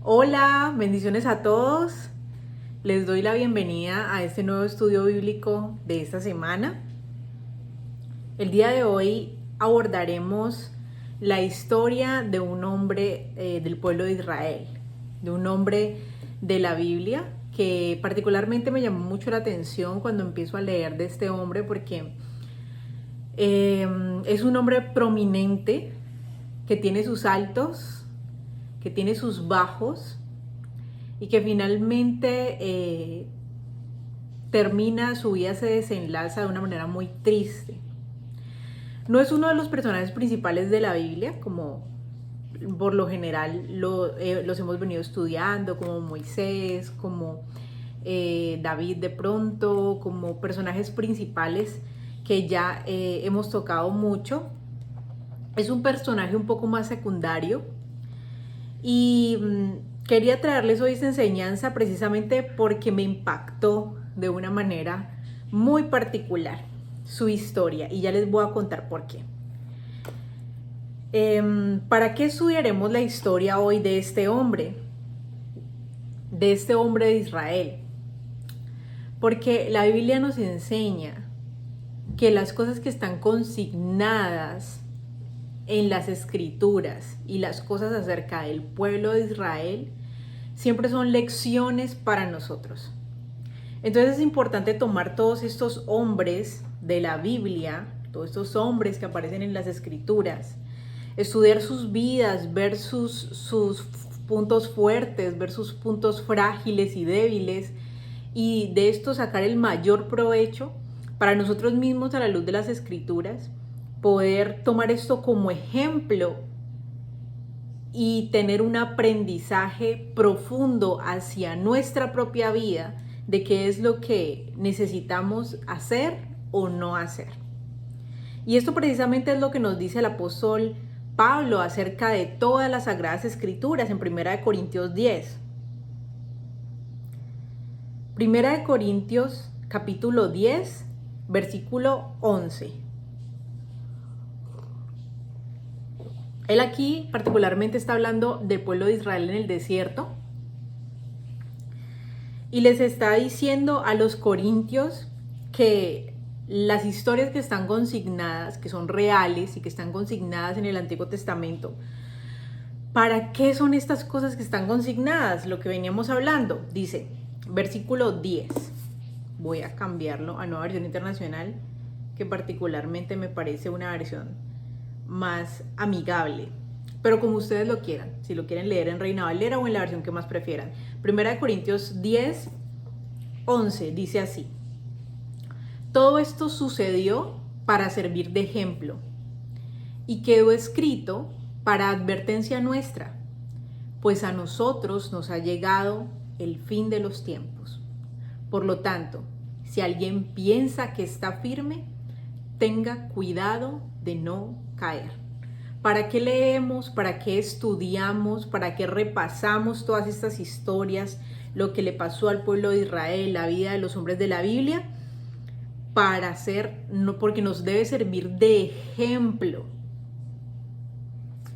Hola, bendiciones a todos. Les doy la bienvenida a este nuevo estudio bíblico de esta semana. El día de hoy abordaremos la historia de un hombre del pueblo de Israel, de un hombre de la Biblia que particularmente me llamó mucho la atención cuando empiezo a leer de este hombre porque es un hombre prominente que tiene sus altos, que tiene sus bajos y que finalmente termina, su vida se desenlaza de una manera muy triste. No es uno de los personajes principales de la Biblia, como por lo general los hemos venido estudiando, como Moisés, como David de pronto, como personajes principales que ya hemos tocado mucho. Es un personaje un poco más secundario y quería traerles hoy esta enseñanza precisamente porque me impactó de una manera muy particular su historia y ya les voy a contar por qué. ¿Para qué estudiaremos la historia hoy de este hombre? De este hombre de Israel. Porque la Biblia nos enseña que las cosas que están consignadas en las escrituras y las cosas acerca del pueblo de Israel siempre son lecciones para nosotros. Entonces es importante tomar todos estos hombres de la Biblia, todos estos hombres que aparecen en las escrituras, estudiar sus vidas, ver sus puntos fuertes, ver sus puntos frágiles y débiles, y de esto sacar el mayor provecho para nosotros mismos a la luz de las escrituras, poder tomar esto como ejemplo y tener un aprendizaje profundo hacia nuestra propia vida de qué es lo que necesitamos hacer o no hacer. Y esto precisamente es lo que nos dice el apóstol Pablo acerca de todas las sagradas escrituras en 1 Corintios 10. 1 Corintios capítulo 10, versículo 11. Él aquí particularmente está hablando del pueblo de Israel en el desierto y les está diciendo a los corintios que las historias que están consignadas, que son reales y que están consignadas en el Antiguo Testamento, ¿para qué son estas cosas que están consignadas? Lo que veníamos hablando, dice, versículo 10. Voy a cambiarlo a Nueva Versión Internacional, que particularmente me parece una versión más amigable. Pero como ustedes lo quieran, si lo quieren leer en Reina Valera o en la versión que más prefieran. 1 Corintios 10, 11 dice así: todo esto sucedió para servir de ejemplo y quedó escrito para advertencia nuestra, pues a nosotros nos ha llegado el fin de los tiempos. Por lo tanto, si alguien piensa que está firme, tenga cuidado de no caer. ¿Para qué leemos? ¿Para qué estudiamos? ¿Para qué repasamos todas estas historias? Lo que le pasó al pueblo de Israel, la vida de los hombres de la Biblia, para hacer, no, porque nos debe servir de ejemplo,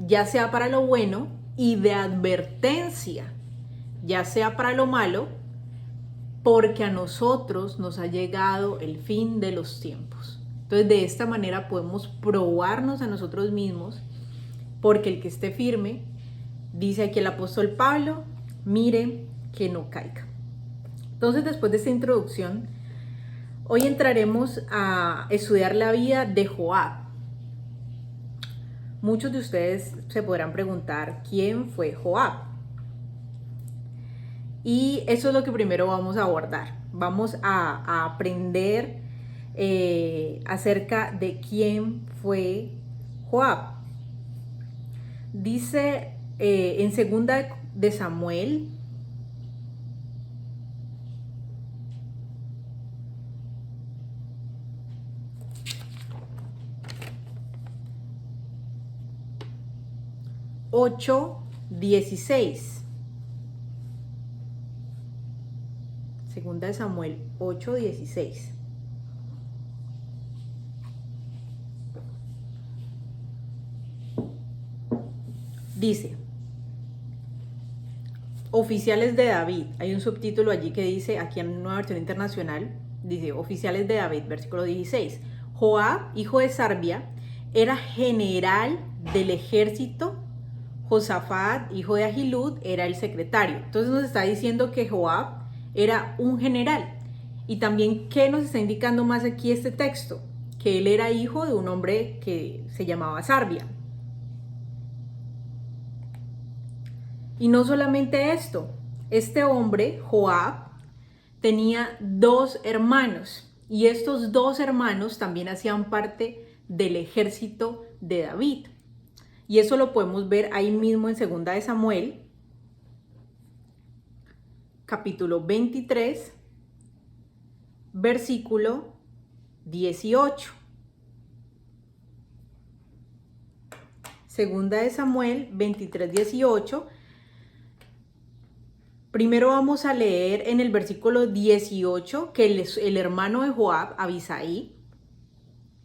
ya sea para lo bueno y de advertencia, ya sea para lo malo, porque a nosotros nos ha llegado el fin de los tiempos. Entonces, de esta manera podemos probarnos a nosotros mismos, porque el que esté firme, dice aquí el apóstol Pablo, mire que no caiga. Entonces, después de esta introducción, hoy entraremos a estudiar la vida de Joab. Muchos de ustedes se podrán preguntar quién fue Joab. Y eso es lo que primero vamos a abordar. Vamos a aprender acerca de quién fue Joab. Dice en 2 Samuel, ocho 16. Segunda de Samuel 8:16. Dice: oficiales de David. Hay un subtítulo allí que dice, aquí en Nueva Versión Internacional, dice oficiales de David, versículo 16. Joab, hijo de Sarbia, era general del ejército. Josafat, hijo de Ahilud, era el secretario. Entonces nos está diciendo que Joab era un general. Y también, ¿qué nos está indicando más aquí este texto? Que él era hijo de un hombre que se llamaba Sarbia. Y no solamente esto, este hombre, Joab, tenía 2 hermanos. Y estos 2 hermanos también hacían parte del ejército de David. Y eso lo podemos ver ahí mismo en 2 de Samuel, capítulo 23, versículo 18. 2 de Samuel 23, 18. Primero vamos a leer en el versículo 18 que el hermano de Joab, Abisai,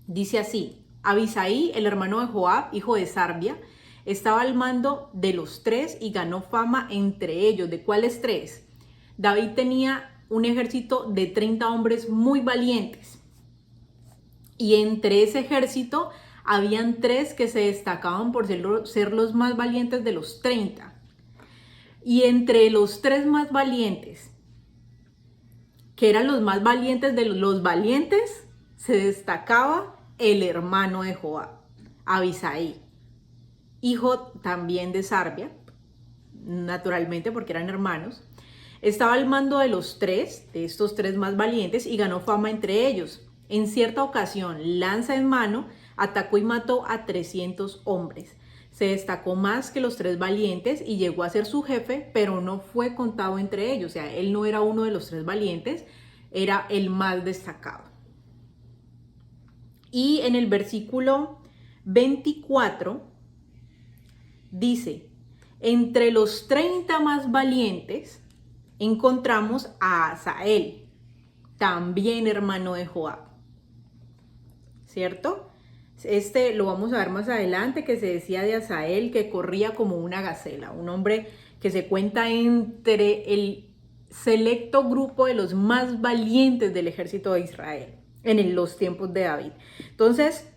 dice así: Abisai, el hermano de Joab, hijo de Sarbia, estaba al mando de los 3 y ganó fama entre ellos. ¿De cuáles 3? David tenía un ejército de 30 hombres muy valientes. Y entre ese ejército habían 3 que se destacaban por ser los más valientes de los 30. Y entre los 3 más valientes, que eran los más valientes de los valientes, se destacaba el hermano de Joab, Abisai, hijo también de Sarbia, naturalmente porque eran hermanos. Estaba al mando de los 3, de estos 3 más valientes, y ganó fama entre ellos. En cierta ocasión, lanza en mano, atacó y mató a 300 hombres. Se destacó más que los 3 valientes y llegó a ser su jefe, pero no fue contado entre ellos. O sea, él no era uno de los 3 valientes, era el más destacado. Y en el versículo 24 dice: entre los 30 más valientes encontramos a Asael, también hermano de Joab. ¿Cierto? Este lo vamos a ver más adelante, que se decía de Asael que corría como una gacela, un hombre que se cuenta entre el selecto grupo de los más valientes del ejército de Israel en los tiempos de David. Entonces,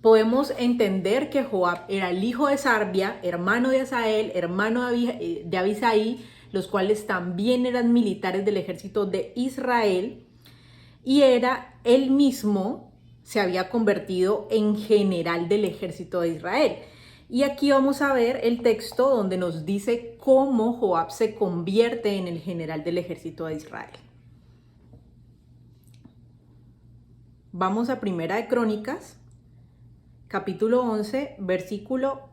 podemos entender que Joab era el hijo de Sarbia, hermano de Asael, hermano de Abisai, los cuales también eran militares del ejército de Israel, y era él mismo, se había convertido en general del ejército de Israel. Y aquí vamos a ver el texto donde nos dice cómo Joab se convierte en el general del ejército de Israel. Vamos a Primera de Crónicas, capítulo 11, versículo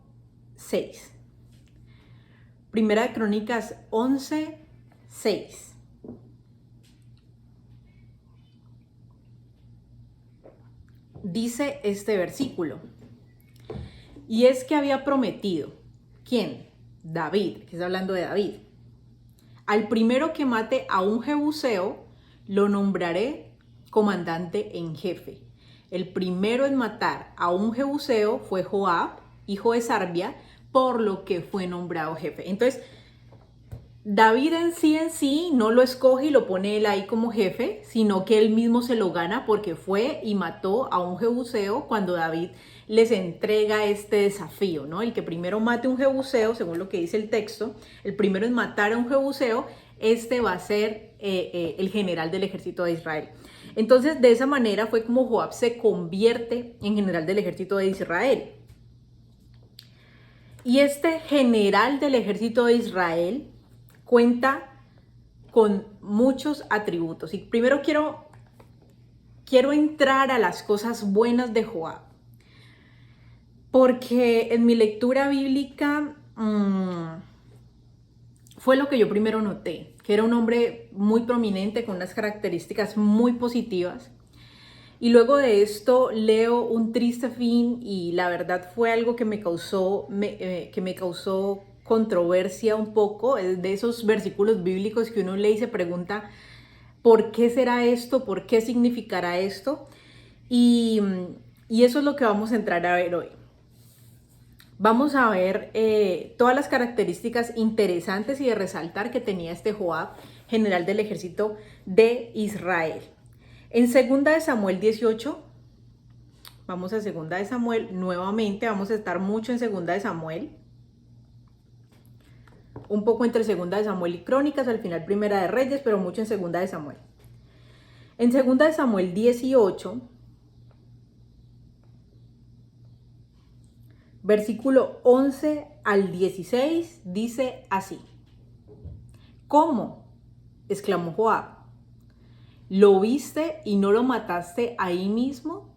6. Primera de Crónicas 11, 6. Dice este versículo: y es que había prometido, ¿quién? David, que está hablando de David: al primero que mate a un jebuseo, lo nombraré comandante en jefe. El primero en matar a un jebuseo fue Joab, hijo de Sarbia, por lo que fue nombrado jefe. Entonces, David en sí no lo escoge y lo pone él ahí como jefe, sino que él mismo se lo gana porque fue y mató a un jebuseo cuando David les entrega este desafío, ¿no? El que primero mate un jebuseo, según lo que dice el texto, el primero en matar a un jebuseo, este va a ser el general del ejército de Israel. Entonces, de esa manera fue como Joab se convierte en general del ejército de Israel. Y este general del ejército de Israel cuenta con muchos atributos. Y primero quiero entrar a las cosas buenas de Joab, porque en mi lectura bíblica fue lo que yo primero noté, que era un hombre muy prominente con unas características muy positivas. Y luego de esto leo un triste fin, y la verdad fue algo que me causó controversia un poco, de esos versículos bíblicos que uno lee y se pregunta, ¿por qué será esto? ¿Por qué significará esto? Y eso es lo que vamos a entrar a ver hoy. vamos a ver todas las características interesantes y de resaltar que tenía este Joab, general del ejército de Israel. En 2 de Samuel 18, vamos a 2 de Samuel, nuevamente vamos a estar mucho en 2 de Samuel, un poco entre 2 de Samuel y Crónicas, al final Primera de Reyes, pero mucho en 2 de Samuel. En 2 de Samuel 18, versículo 11 al 16, dice así: ¿Cómo?, exclamó Joab, ¿lo viste y no lo mataste ahí mismo?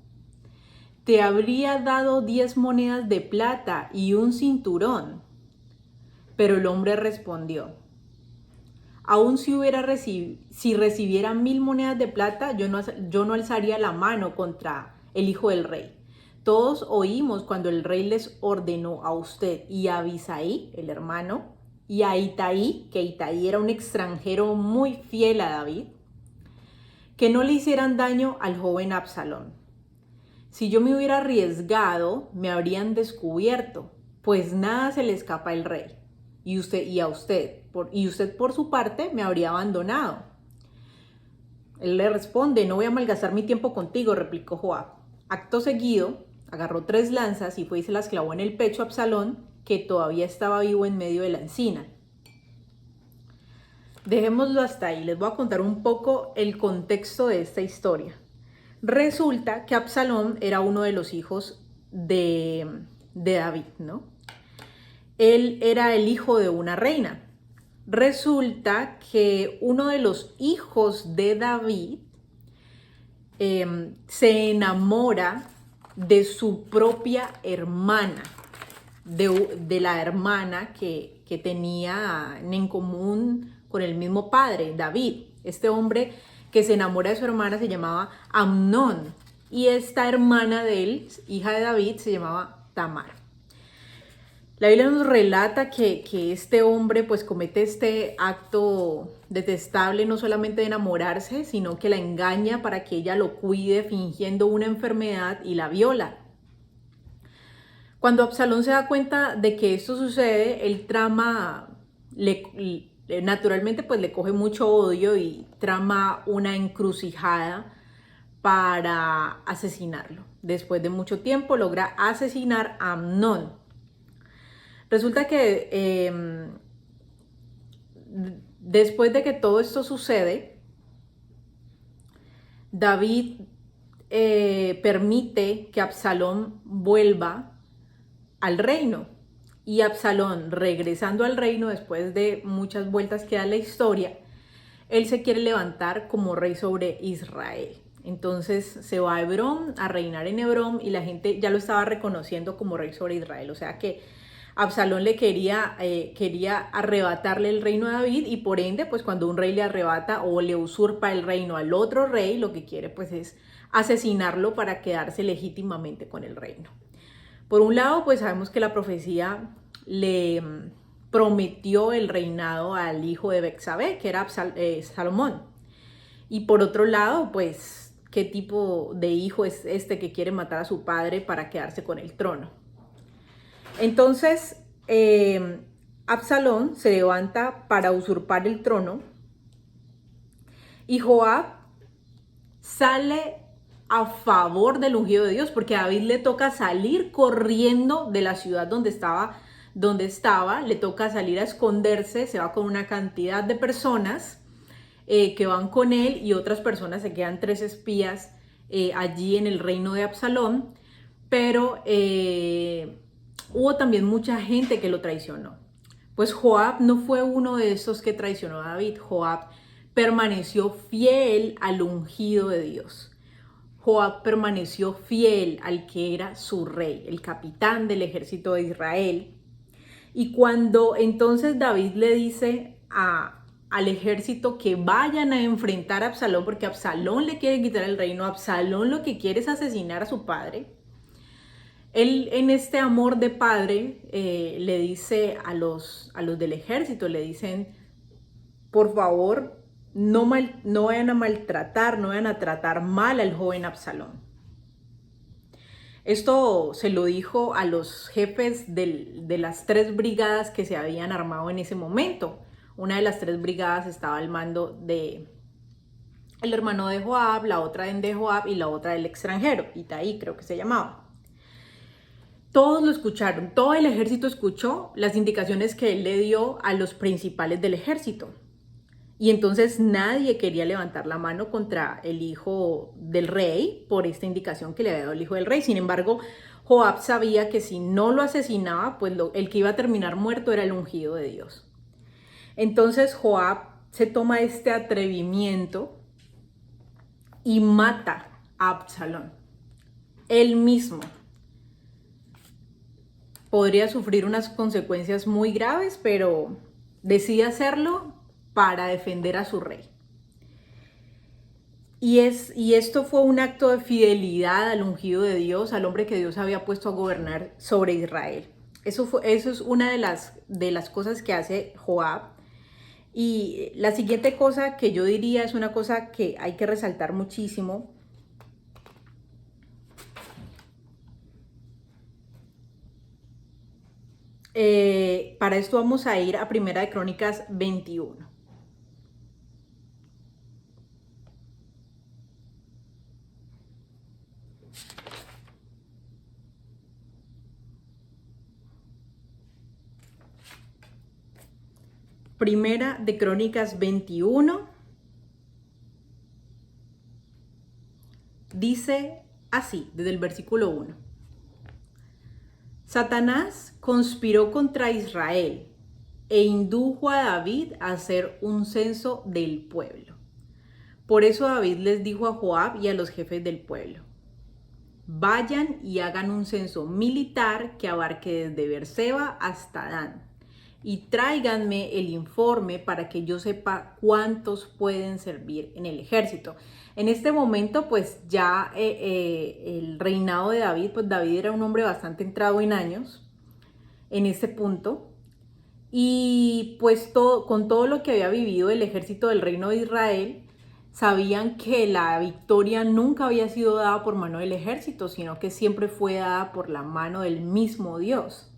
Te habría dado 10 monedas de plata y un cinturón. Pero el hombre respondió: aun si recibiera 1000 monedas de plata, yo no alzaría la mano contra el hijo del rey. Todos oímos cuando el rey les ordenó a usted y a Abisai, el hermano, y a Itaí, que Itaí era un extranjero muy fiel a David, que no le hicieran daño al joven Absalón. Si yo me hubiera arriesgado, me habrían descubierto, pues nada se le escapa al rey. Y usted por su parte me habría abandonado. Él le responde: no voy a malgastar mi tiempo contigo, replicó Joab. Acto seguido, agarró 3 lanzas y fue y se las clavó en el pecho a Absalón, que todavía estaba vivo en medio de la encina. Dejémoslo hasta ahí. Les voy a contar un poco el contexto de esta historia. Resulta que Absalón era uno de los hijos de David, ¿no? Él era el hijo de una reina. Resulta que uno de los hijos de David se enamora de su propia hermana, de la hermana que tenía en común con el mismo padre, David. Este hombre que se enamora de su hermana se llamaba Amnón, y esta hermana de él, hija de David, se llamaba Tamar. La Biblia nos relata que este hombre pues comete este acto detestable, no solamente de enamorarse, sino que la engaña para que ella lo cuide fingiendo una enfermedad y la viola. Cuando Absalón se da cuenta de que esto sucede, el trama naturalmente pues le coge mucho odio y trama una encrucijada para asesinarlo. Después de mucho tiempo logra asesinar a Amnón. Resulta que después de que todo esto sucede, David permite que Absalón vuelva al reino. Y Absalón, regresando al reino después de muchas vueltas que da la historia, él se quiere levantar como rey sobre Israel. Entonces se va a Hebrón a reinar en Hebrón y la gente ya lo estaba reconociendo como rey sobre Israel. O sea que Absalón le quería arrebatarle el reino a David, y por ende, pues cuando un rey le arrebata o le usurpa el reino al otro rey, lo que quiere pues es asesinarlo para quedarse legítimamente con el reino. Por un lado, pues sabemos que la profecía le prometió el reinado al hijo de Betsabé, que era Salomón. Y por otro lado, pues, ¿qué tipo de hijo es este que quiere matar a su padre para quedarse con el trono? Entonces, Absalón se levanta para usurpar el trono y Joab sale a favor del ungido de Dios, porque a David le toca salir corriendo de la ciudad donde estaba, le toca salir a esconderse, se va con una cantidad de personas que van con él, y otras personas, se quedan 3 espías allí en el reino de Absalón, pero hubo también mucha gente que lo traicionó. Pues Joab no fue uno de esos que traicionó a David. Joab permaneció fiel al ungido de Dios. Joab permaneció fiel al que era su rey, el capitán del ejército de Israel. Y cuando entonces David le dice al ejército que vayan a enfrentar a Absalón, porque Absalón le quiere quitar el reino, Absalón lo que quiere es asesinar a su padre, él, en este amor de padre, le dice a los del ejército, le dicen: por favor, no vayan a maltratar, no vayan a tratar mal al joven Absalón. Esto se lo dijo a los jefes de las 3 brigadas que se habían armado en ese momento. Una de las 3 brigadas estaba al mando de el hermano de Joab, la otra de Joab y la otra del extranjero, Itaí creo que se llamaba. Todos lo escucharon, todo el ejército escuchó las indicaciones que él le dio a los principales del ejército. Y entonces nadie quería levantar la mano contra el hijo del rey por esta indicación que le había dado el hijo del rey. Sin embargo, Joab sabía que si no lo asesinaba, pues el que iba a terminar muerto era el ungido de Dios. Entonces Joab se toma este atrevimiento y mata a Absalón. Él mismo. Podría sufrir unas consecuencias muy graves, pero decide hacerlo para defender a su rey. Y esto fue un acto de fidelidad al ungido de Dios, al hombre que Dios había puesto a gobernar sobre Israel. Eso es una de las cosas que hace Joab. Y la siguiente cosa que yo diría es una cosa que hay que resaltar muchísimo. Para esto vamos a ir a Primera de Crónicas 21. Primera de Crónicas 21 dice así, desde el versículo 1. Satanás conspiró contra Israel e indujo a David a hacer un censo del pueblo. Por eso David les dijo a Joab y a los jefes del pueblo: vayan y hagan un censo militar que abarque desde Beerseba hasta Dan, y tráiganme el informe para que yo sepa cuántos pueden servir en el ejército. En este momento, pues ya el reinado de David, pues David era un hombre bastante entrado en años en este punto, y pues con todo lo que había vivido el ejército del reino de Israel, sabían que la victoria nunca había sido dada por mano del ejército, sino que siempre fue dada por la mano del mismo Dios.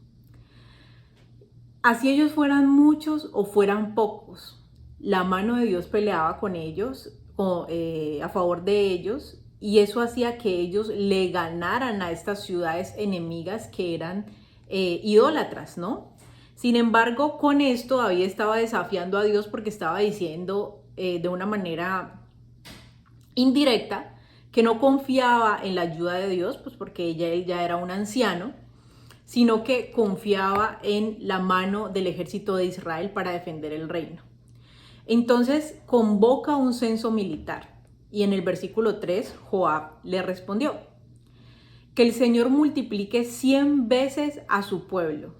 Así ellos fueran muchos o fueran pocos, la mano de Dios peleaba con ellos, a favor de ellos, y eso hacía que ellos le ganaran a estas ciudades enemigas que eran idólatras, ¿no? Sin embargo, con esto David estaba desafiando a Dios porque estaba diciendo de una manera indirecta que no confiaba en la ayuda de Dios, pues porque él ya era un anciano, sino que confiaba en la mano del ejército de Israel para defender el reino. Entonces convoca un censo militar y en el versículo 3 Joab le respondió: que el Señor multiplique 100 veces a su pueblo,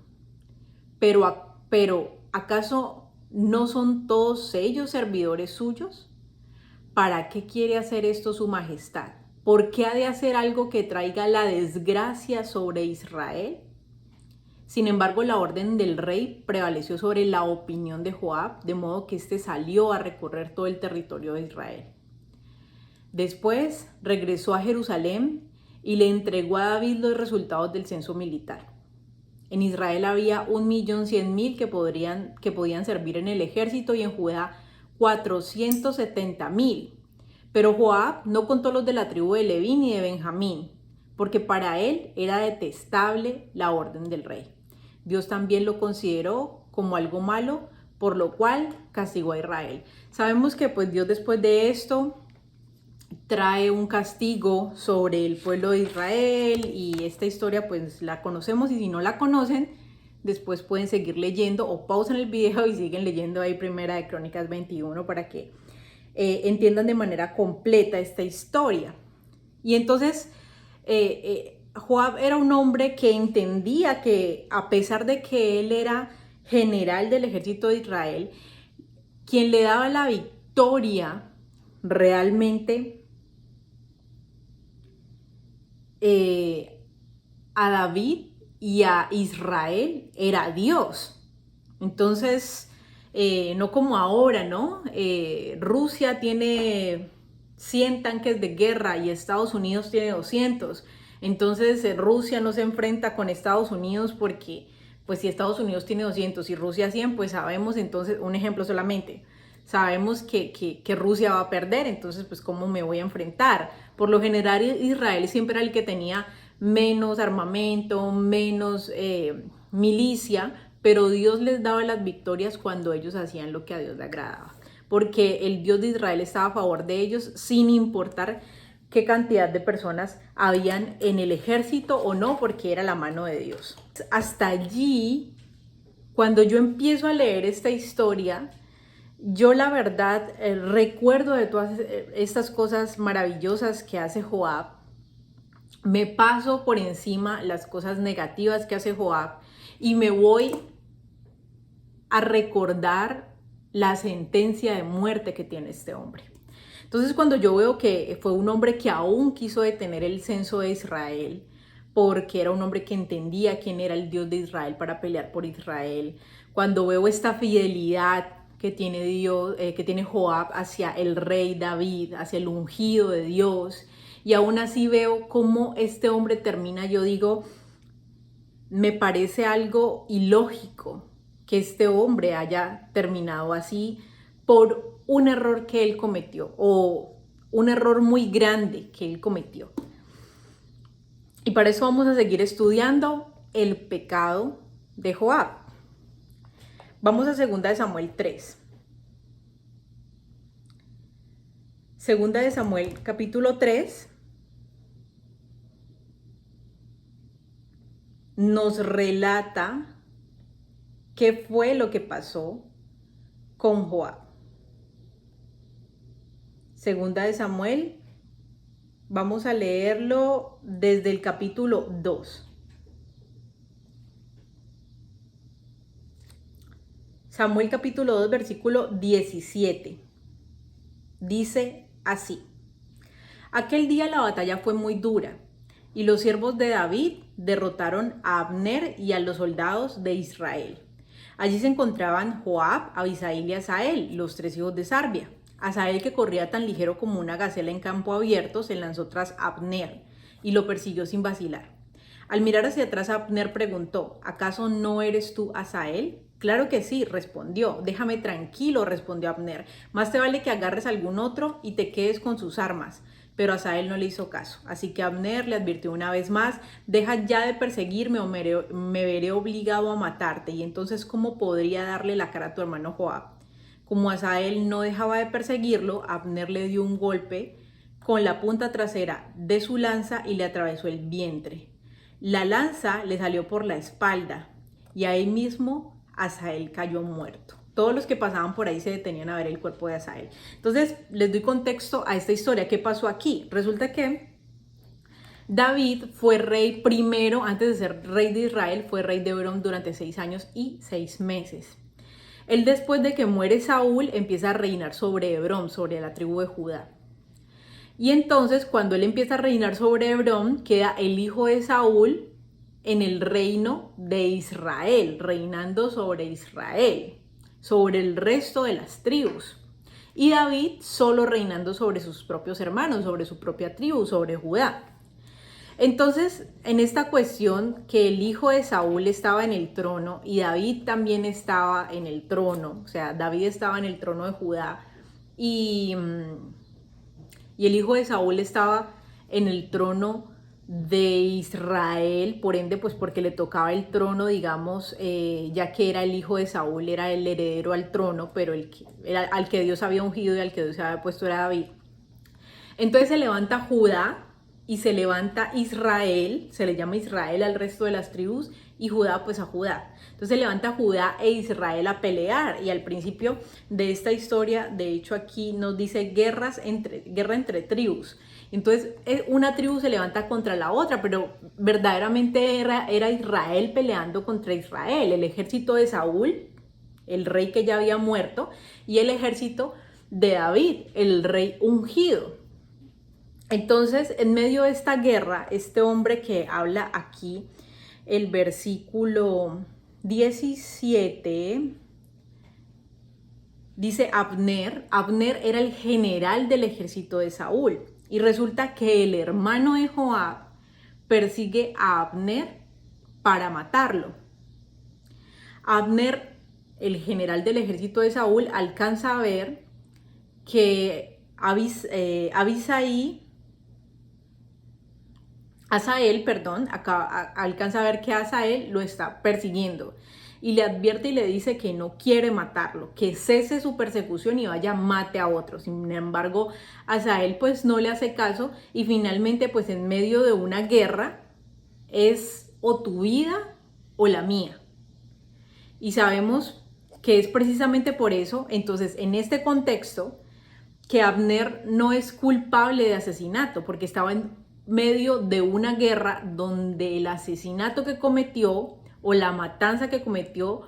pero ¿acaso no son todos ellos servidores suyos? ¿Para qué quiere hacer esto su majestad? ¿Por qué ha de hacer algo que traiga la desgracia sobre Israel? Sin embargo, la orden del rey prevaleció sobre la opinión de Joab, de modo que éste salió a recorrer todo el territorio de Israel. Después regresó a Jerusalén y le entregó a David los resultados del censo militar. En Israel había 1.100.000 que podían servir en el ejército y en Judá 470.000. Pero Joab no contó los de la tribu de Leví ni de Benjamín, porque para él era detestable la orden del rey. Dios también lo consideró como algo malo, por lo cual castigó a Israel. Sabemos que pues Dios después de esto trae un castigo sobre el pueblo de Israel, y esta historia pues la conocemos, y si no la conocen, después pueden seguir leyendo o pausan el video y siguen leyendo ahí Primera de Crónicas 21 para que entiendan de manera completa esta historia. Y entonces Joab era un hombre que entendía que a pesar de que él era general del ejército de Israel, quien le daba la victoria realmente a David y a Israel era Dios. Entonces, no como ahora, ¿no? Rusia tiene 100 tanques de guerra y Estados Unidos tiene 200. Entonces Rusia no se enfrenta con Estados Unidos porque pues si Estados Unidos tiene 200 y Rusia 100, pues sabemos entonces, un ejemplo solamente, sabemos que Rusia va a perder, entonces pues ¿cómo me voy a enfrentar? Por lo general Israel siempre era el que tenía menos armamento, menos milicia, pero Dios les daba las victorias cuando ellos hacían lo que a Dios le agradaba, porque el Dios de Israel estaba a favor de ellos sin importar qué cantidad de personas habían en el ejército o no, porque era la mano de Dios. Hasta allí, cuando yo empiezo a leer esta historia, yo la verdad recuerdo de todas estas cosas maravillosas que hace Joab, me paso por encima las cosas negativas que hace Joab y me voy a recordar la sentencia de muerte que tiene este hombre. Entonces cuando yo veo que fue un hombre que aún quiso detener el censo de Israel, porque era un hombre que entendía quién era el Dios de Israel para pelear por Israel, cuando veo esta fidelidad que tiene Dios, que tiene Joab hacia el rey David, hacia el ungido de Dios, y aún así veo cómo este hombre termina, yo digo, me parece algo ilógico que este hombre haya terminado así por un error que él cometió o un error muy grande que él cometió. Y para eso vamos a seguir estudiando el pecado de Joab. Vamos a 2 de Samuel 3. 2 de Samuel capítulo 3 nos relata qué fue lo que pasó con Joab. 2 de Samuel, vamos a leerlo desde el capítulo 2. Samuel capítulo 2, versículo 17. Dice así: aquel día la batalla fue muy dura, y los siervos de David derrotaron a Abner y a los soldados de Israel. Allí se encontraban Joab, Abisail y Asael, los 3 hijos de Sarbia. Asael, que corría tan ligero como una gacela en campo abierto, se lanzó tras Abner y lo persiguió sin vacilar. Al mirar hacia atrás, Abner preguntó: ¿acaso no eres tú Asael? Claro que sí, respondió. Déjame tranquilo, respondió Abner. Más te vale que agarres a algún otro y te quedes con sus armas. Pero Asael no le hizo caso. Así que Abner le advirtió una vez más: deja ya de perseguirme o me veré obligado a matarte. Y entonces, ¿cómo podría darle la cara a tu hermano Joab? Como Asael no dejaba de perseguirlo, Abner le dio un golpe con la punta trasera de su lanza y le atravesó el vientre. La lanza le salió por la espalda y ahí mismo Asael cayó muerto. Todos los que pasaban por ahí se detenían a ver el cuerpo de Asael. Entonces, les doy contexto a esta historia. ¿Qué pasó aquí? Resulta que David fue rey primero, antes de ser rey de Israel, fue rey de Hebrón durante 6 años y 6 meses. Él, después de que muere Saúl, empieza a reinar sobre Hebrón, sobre la tribu de Judá. Y entonces, cuando él empieza a reinar sobre Hebrón, queda el hijo de Saúl en el reino de Israel, reinando sobre Israel, sobre el resto de las tribus. Y David solo reinando sobre sus propios hermanos, sobre su propia tribu, sobre Judá. Entonces, en esta cuestión que el hijo de Saúl estaba en el trono y David también estaba en el trono, o sea, David estaba en el trono de Judá y el hijo de Saúl estaba en el trono de Israel, por ende, pues porque le tocaba el trono, digamos, ya que era el hijo de Saúl, era el heredero al trono, pero al que Dios había ungido y al que Dios había puesto era David. Entonces se levanta Judá y se levanta Israel, se le llama Israel al resto de las tribus, y Judá pues a Judá. Entonces se levanta Judá e Israel a pelear, y al principio de esta historia, de hecho aquí nos dice guerra entre tribus. Entonces una tribu se levanta contra la otra, pero verdaderamente era Israel peleando contra Israel, el ejército de Saúl, el rey que ya había muerto, y el ejército de David, el rey ungido. Entonces, en medio de esta guerra, este hombre que habla aquí, el versículo 17, dice Abner era el general del ejército de Saúl. Y resulta que el hermano de Joab persigue a Abner para matarlo. Abner, el general del ejército de Saúl, alcanza a ver que alcanza a ver que Asael lo está persiguiendo y le advierte y le dice que no quiere matarlo, que cese su persecución y vaya mate a otro. Sin embargo, Asael pues no le hace caso y finalmente pues en medio de una guerra es o tu vida o la mía. Y sabemos que es precisamente por eso, entonces en este contexto, que Abner no es culpable de asesinato, porque estaba en medio de una guerra donde el asesinato que cometió o la matanza que cometió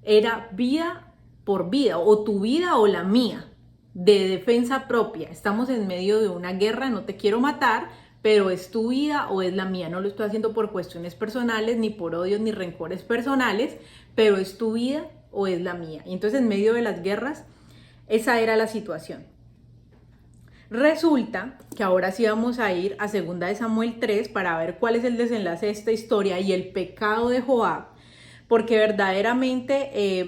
era vida por vida, o tu vida o la mía, de defensa propia. Estamos en medio de una guerra, no te quiero matar, pero es tu vida o es la mía. No lo estoy haciendo por cuestiones personales, ni por odios ni rencores personales, pero es tu vida o es la mía. Y entonces en medio de las guerras, esa era la situación. Resulta que ahora sí vamos a ir a 2 de Samuel 3 para ver cuál es el desenlace de esta historia y el pecado de Joab, porque verdaderamente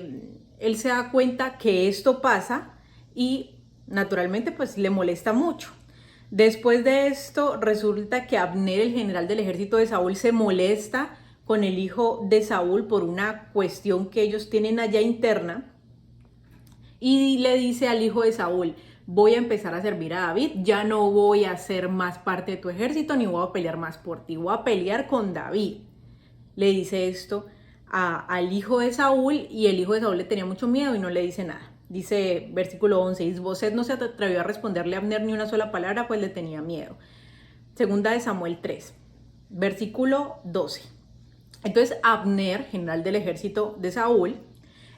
él se da cuenta que esto pasa y naturalmente pues le molesta mucho. Después de esto resulta que Abner, el general del ejército de Saúl, se molesta con el hijo de Saúl por una cuestión que ellos tienen allá interna y le dice al hijo de Saúl: voy a empezar a servir a David, ya no voy a ser más parte de tu ejército ni voy a pelear más por ti, voy a pelear con David. Le dice esto al hijo de Saúl y el hijo de Saúl le tenía mucho miedo y no le dice nada. Dice versículo 11, Isboset no se atrevió a responderle a Abner ni una sola palabra, pues le tenía miedo. 2 de Samuel 3, versículo 12. Entonces Abner, general del ejército de Saúl,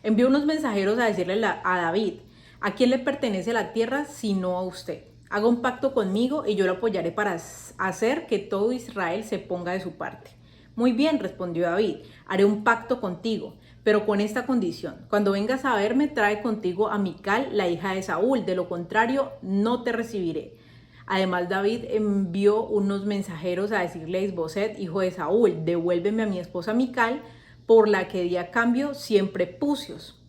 envió unos mensajeros a decirle a David: ¿a quién le pertenece la tierra sino a usted? Haga un pacto conmigo y yo lo apoyaré para hacer que todo Israel se ponga de su parte. Muy bien, respondió David, haré un pacto contigo, pero con esta condición: cuando vengas a verme, trae contigo a Mical, la hija de Saúl, de lo contrario, no te recibiré. Además, David envió unos mensajeros a decirle a Isboset, hijo de Saúl: devuélveme a mi esposa Mical, por la que di a cambio 100 prepucios.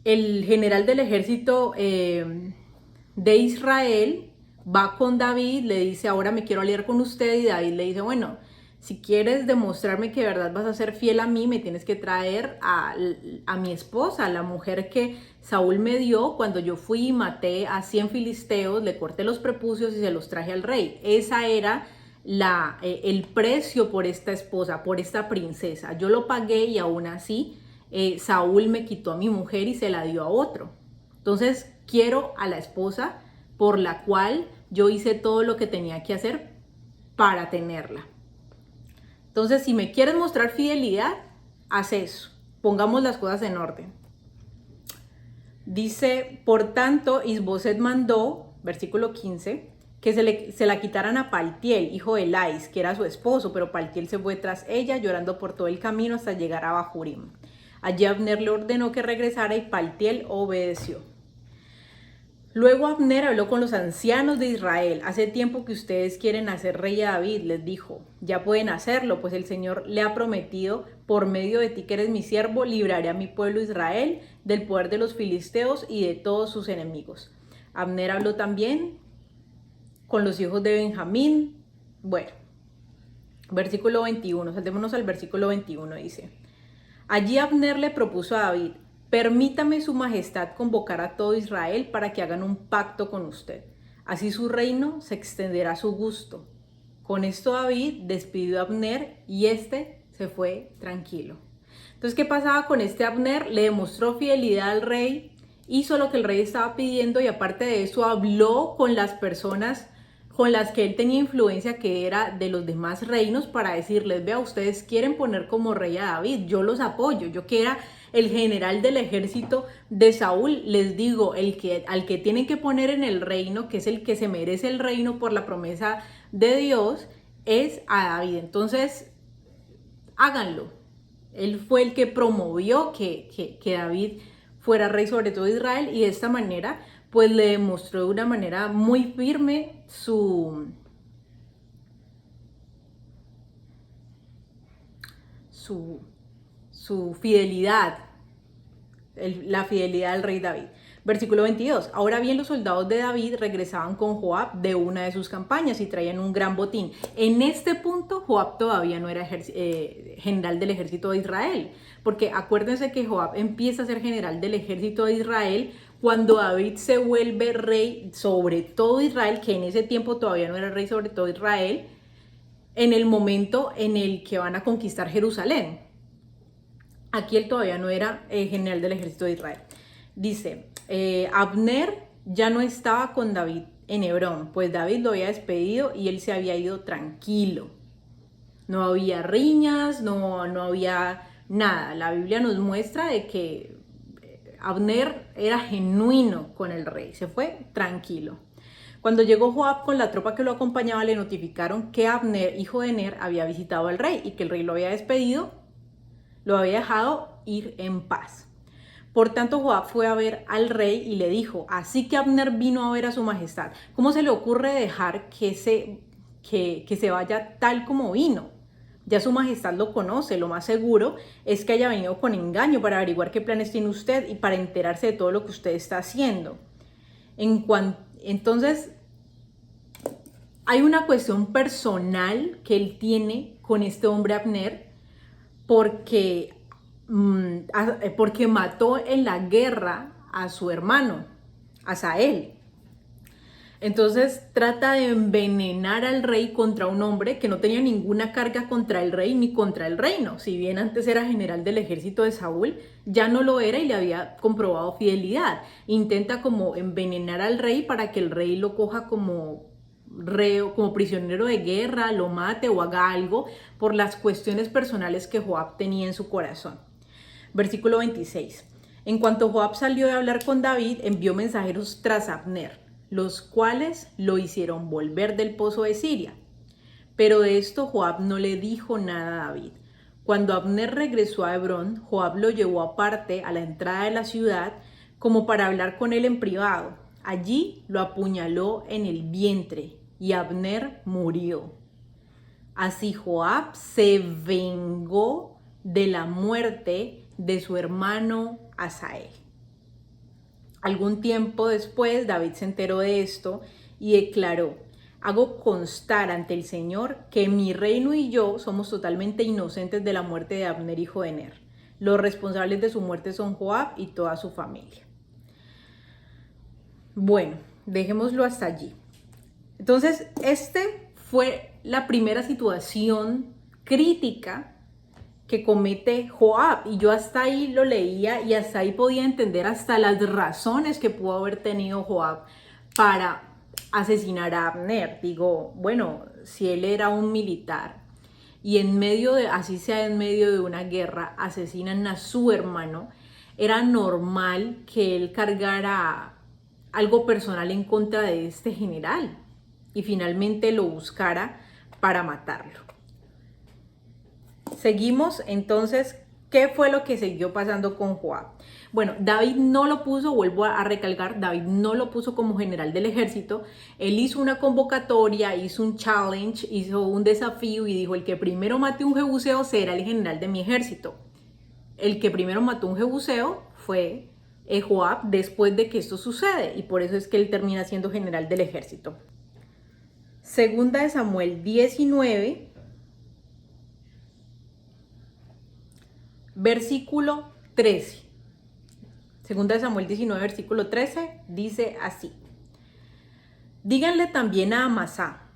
El general del ejército de Israel va con David, le dice: ahora me quiero aliar con usted, y David le dice: bueno, si quieres demostrarme que de verdad vas a ser fiel a mí, me tienes que traer a mi esposa, la mujer que Saúl me dio cuando yo fui y maté a 100 filisteos, le corté los prepucios y se los traje al rey. Esa era el precio por esta esposa, por esta princesa. Yo lo pagué y aún así Saúl me quitó a mi mujer y se la dio a otro. Entonces quiero a la esposa por la cual yo hice todo lo que tenía que hacer para tenerla. Entonces, si me quieres mostrar fidelidad, haz eso. Pongamos las cosas en orden. Dice: por tanto, Isboset mandó, versículo 15, que se la quitaran a Paltiel, hijo de Lais, que era su esposo, pero Paltiel se fue tras ella, llorando por todo el camino hasta llegar a Bahurim. Allí Abner le ordenó que regresara y Paltiel obedeció. Luego Abner habló con los ancianos de Israel. Hace tiempo que ustedes quieren hacer rey a David, les dijo. Ya pueden hacerlo, pues el Señor le ha prometido: por medio de ti, que eres mi siervo, libraré a mi pueblo Israel del poder de los filisteos y de todos sus enemigos. Abner habló también con los hijos de Benjamín. Bueno, versículo 21, saltémonos al versículo 21, dice: allí Abner le propuso a David: permítame su majestad convocar a todo Israel para que hagan un pacto con usted. Así su reino se extenderá a su gusto. Con esto David despidió a Abner y este se fue tranquilo. Entonces, ¿qué pasaba con este Abner? Le demostró fidelidad al rey, hizo lo que el rey estaba pidiendo y aparte de eso habló con las personas con las que él tenía influencia, que era de los demás reinos, para decirles: vea, ustedes quieren poner como rey a David, yo los apoyo. Yo, que era el general del ejército de Saúl, les digo, al que tienen que poner en el reino, que es el que se merece el reino por la promesa de Dios, es a David. Entonces, háganlo. Él fue el que promovió que David fuera rey sobre todo Israel, y de esta manera pues le demostró de una manera muy firme su su fidelidad, la fidelidad del rey David. Versículo 22. Ahora bien, los soldados de David regresaban con Joab de una de sus campañas y traían un gran botín. En este punto, Joab todavía no era general del ejército de Israel, porque acuérdense que Joab empieza a ser general del ejército de Israel cuando David se vuelve rey sobre todo Israel, que en ese tiempo todavía no era rey sobre todo Israel, en el momento en el que van a conquistar Jerusalén. Aquí él todavía no era general del ejército de Israel. Dice, Abner ya no estaba con David en Hebrón, pues David lo había despedido y él se había ido tranquilo. No había riñas, no había nada. La Biblia nos muestra de que Abner era genuino con el rey, se fue tranquilo. Cuando llegó Joab con la tropa que lo acompañaba, le notificaron que Abner, hijo de Ner, había visitado al rey y que el rey lo había despedido, lo había dejado ir en paz. Por tanto, Joab fue a ver al rey y le dijo, así que Abner vino a ver a su majestad. ¿Cómo se le ocurre dejar que se vaya tal como vino? Ya su majestad lo conoce, lo más seguro es que haya venido con engaño para averiguar qué planes tiene usted y para enterarse de todo lo que usted está haciendo. Entonces, hay una cuestión personal que él tiene con este hombre Abner porque mató en la guerra a su hermano, Asael. Entonces trata de envenenar al rey contra un hombre que no tenía ninguna carga contra el rey ni contra el reino. Si bien antes era general del ejército de Saúl, ya no lo era y le había comprobado fidelidad. Intenta como envenenar al rey para que el rey lo coja como reo, como prisionero de guerra, lo mate o haga algo por las cuestiones personales que Joab tenía en su corazón. Versículo 26. En cuanto Joab salió de hablar con David, envió mensajeros tras Abner, los cuales lo hicieron volver del pozo de Siria. Pero de esto Joab no le dijo nada a David. Cuando Abner regresó a Hebrón, Joab lo llevó aparte a la entrada de la ciudad como para hablar con él en privado. Allí lo apuñaló en el vientre y Abner murió. Así Joab se vengó de la muerte de su hermano Asael. Algún tiempo después, David se enteró de esto y declaró, hago constar ante el Señor que mi reino y yo somos totalmente inocentes de la muerte de Abner, hijo de Ner. Los responsables de su muerte son Joab y toda su familia. Bueno, dejémoslo hasta allí. Entonces, este fue la primera situación crítica que comete Joab, y yo hasta ahí lo leía y hasta ahí podía entender hasta las razones que pudo haber tenido Joab para asesinar a Abner. Digo, bueno, si él era un militar y en medio de, así sea en medio de una guerra, asesinan a su hermano, era normal que él cargara algo personal en contra de este general y finalmente lo buscara para matarlo. Seguimos, entonces, ¿qué fue lo que siguió pasando con Joab? Bueno, David no lo puso, vuelvo a recalcar, David no lo puso como general del ejército. Él hizo una convocatoria, hizo un challenge, hizo un desafío y dijo, el que primero mate un jebuseo será el general de mi ejército. El que primero mató un jebuseo fue Joab después de que esto sucede, y por eso es que él termina siendo general del ejército. Segunda de Samuel 19, versículo 13. Segunda de Samuel 19, versículo 13, dice así. Díganle también a Amasá,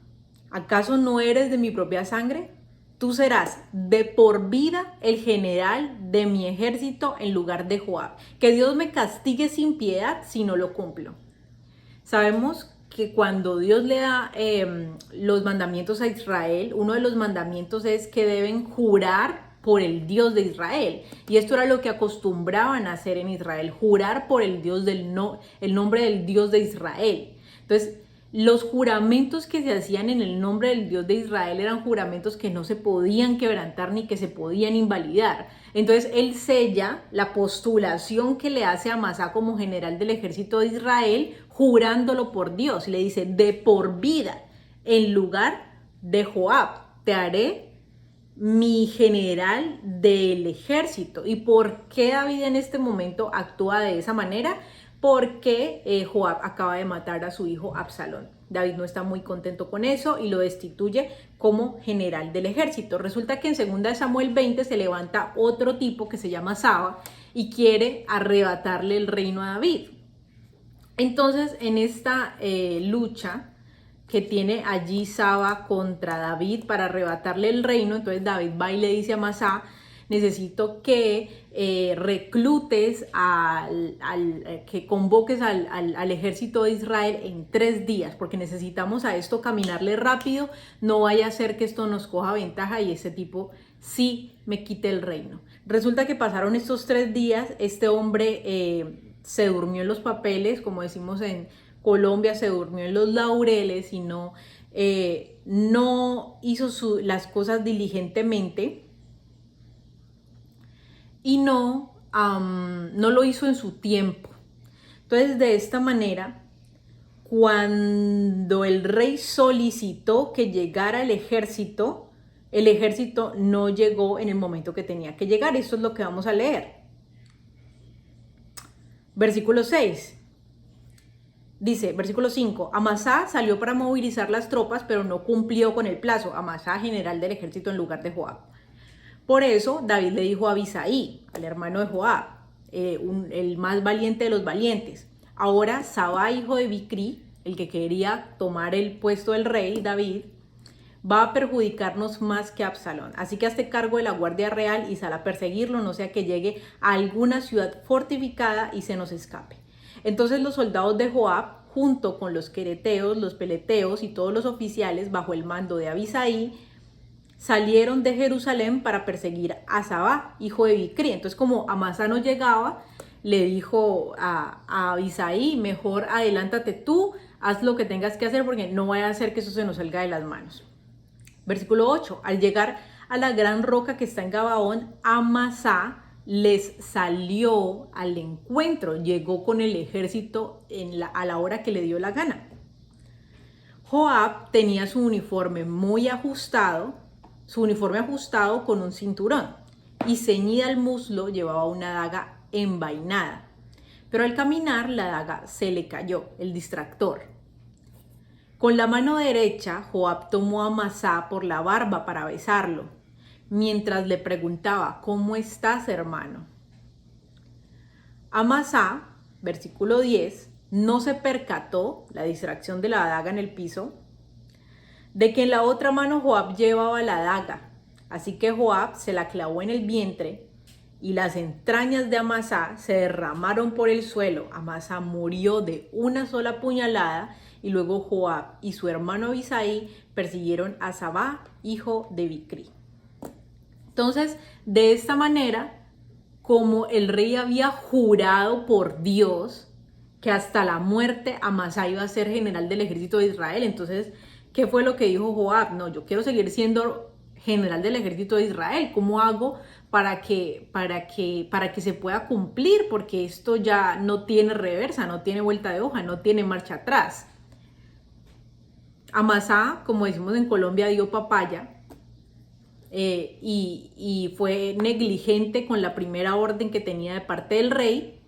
¿acaso no eres de mi propia sangre? Tú serás de por vida el general de mi ejército en lugar de Joab. Que Dios me castigue sin piedad si no lo cumplo. Sabemos que cuando Dios le da los mandamientos a Israel, uno de los mandamientos es que deben jurar por el Dios de Israel. Y esto era lo que acostumbraban a hacer en Israel, jurar por el nombre del Dios de Israel. Entonces, los juramentos que se hacían en el nombre del Dios de Israel eran juramentos que no se podían quebrantar ni que se podían invalidar. Entonces, él sella la postulación que le hace a Amasá como general del ejército de Israel, jurándolo por Dios. Y le dice, de por vida, en lugar de Joab, te haré mi general del ejército. ¿Y por qué David en este momento actúa de esa manera? Porque Joab acaba de matar a su hijo Absalón. David no está muy contento con eso y lo destituye como general del ejército. Resulta que en 2 Samuel 20 se levanta otro tipo que se llama Saba y quiere arrebatarle el reino a David. Entonces, en esta lucha que tiene allí Saba contra David para arrebatarle el reino, entonces David va y le dice a Amasa: necesito que reclutes, que convoques al ejército de Israel en 3 días, porque necesitamos a esto caminarle rápido, no vaya a ser que esto nos coja ventaja y ese tipo sí me quite el reino. Resulta que pasaron estos 3 días, este hombre se durmió en los papeles, como decimos en Colombia, se durmió en los laureles y no hizo las cosas diligentemente y no lo hizo en su tiempo. Entonces, de esta manera, cuando el rey solicitó que llegara el ejército no llegó en el momento que tenía que llegar. Esto es lo que vamos a leer. Versículo 6. Dice, versículo 5, Amasa salió para movilizar las tropas, pero no cumplió con el plazo. Amasa, general del ejército en lugar de Joab. Por eso David le dijo a Abisaí, al hermano de Joab, el más valiente de los valientes: ahora Saba, hijo de Bicri, el que quería tomar el puesto del rey David, va a perjudicarnos más que Absalón. Así que hazte cargo de la guardia real y sal a perseguirlo, no sea que llegue a alguna ciudad fortificada y se nos escape. Entonces los soldados de Joab, junto con los quereteos, los peleteos y todos los oficiales bajo el mando de Abisaí, salieron de Jerusalén para perseguir a Saba, hijo de Bicri. Entonces, como Amasa no llegaba, le dijo a Abisaí: mejor adelántate tú, haz lo que tengas que hacer, porque no vaya a hacer que eso se nos salga de las manos. Versículo 8. Al llegar a la gran roca que está en Gabaón, Amasa les salió al encuentro, llegó con el ejército a la hora que le dio la gana. Joab tenía su uniforme ajustado con un cinturón, y ceñida al muslo llevaba una daga envainada. Pero al caminar la daga se le cayó, el distractor. Con la mano derecha, Joab tomó a Amasa por la barba para besarlo, mientras le preguntaba: ¿cómo estás, hermano? Amasa, versículo 10, no se percató, la distracción de la daga en el piso, de que en la otra mano Joab llevaba la daga. Así que Joab se la clavó en el vientre y las entrañas de Amasa se derramaron por el suelo. Amasa murió de una sola puñalada, y luego Joab y su hermano Abisaí persiguieron a Saba, hijo de Bicri. Entonces, de esta manera, como el rey había jurado por Dios que hasta la muerte Amasa iba a ser general del ejército de Israel, entonces, ¿qué fue lo que dijo Joab? No, yo quiero seguir siendo general del ejército de Israel. ¿Cómo hago para que se pueda cumplir? Porque esto ya no tiene reversa, no tiene vuelta de hoja, no tiene marcha atrás. Amasa, como decimos en Colombia, dio papaya y fue negligente con la primera orden que tenía de parte del rey,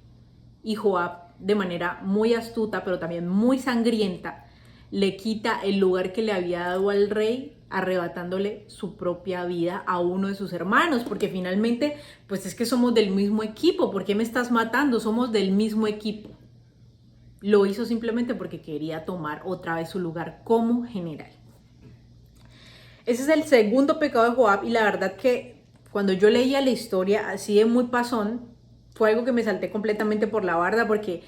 y Joab, de manera muy astuta pero también muy sangrienta, le quita el lugar que le había dado al rey, arrebatándole su propia vida a uno de sus hermanos, porque finalmente, pues es que somos del mismo equipo. ¿Por qué me estás matando? Somos del mismo equipo. Lo hizo simplemente porque quería tomar otra vez su lugar como general. Ese es el segundo pecado de Joab, y la verdad que cuando yo leía la historia así de muy pasón, fue algo que me salté completamente por la barda, porque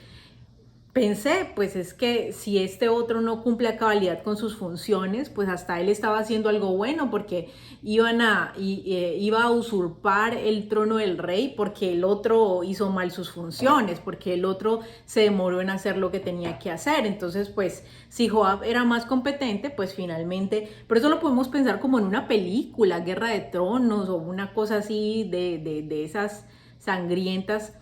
pensé, pues es que si este otro no cumple a cabalidad con sus funciones, pues hasta él estaba haciendo algo bueno, porque iba a usurpar el trono del rey, porque el otro hizo mal sus funciones, porque el otro se demoró en hacer lo que tenía que hacer. Entonces, pues si Joab era más competente, pues finalmente, pero eso lo podemos pensar como en una película, Guerra de Tronos o una cosa así de esas sangrientas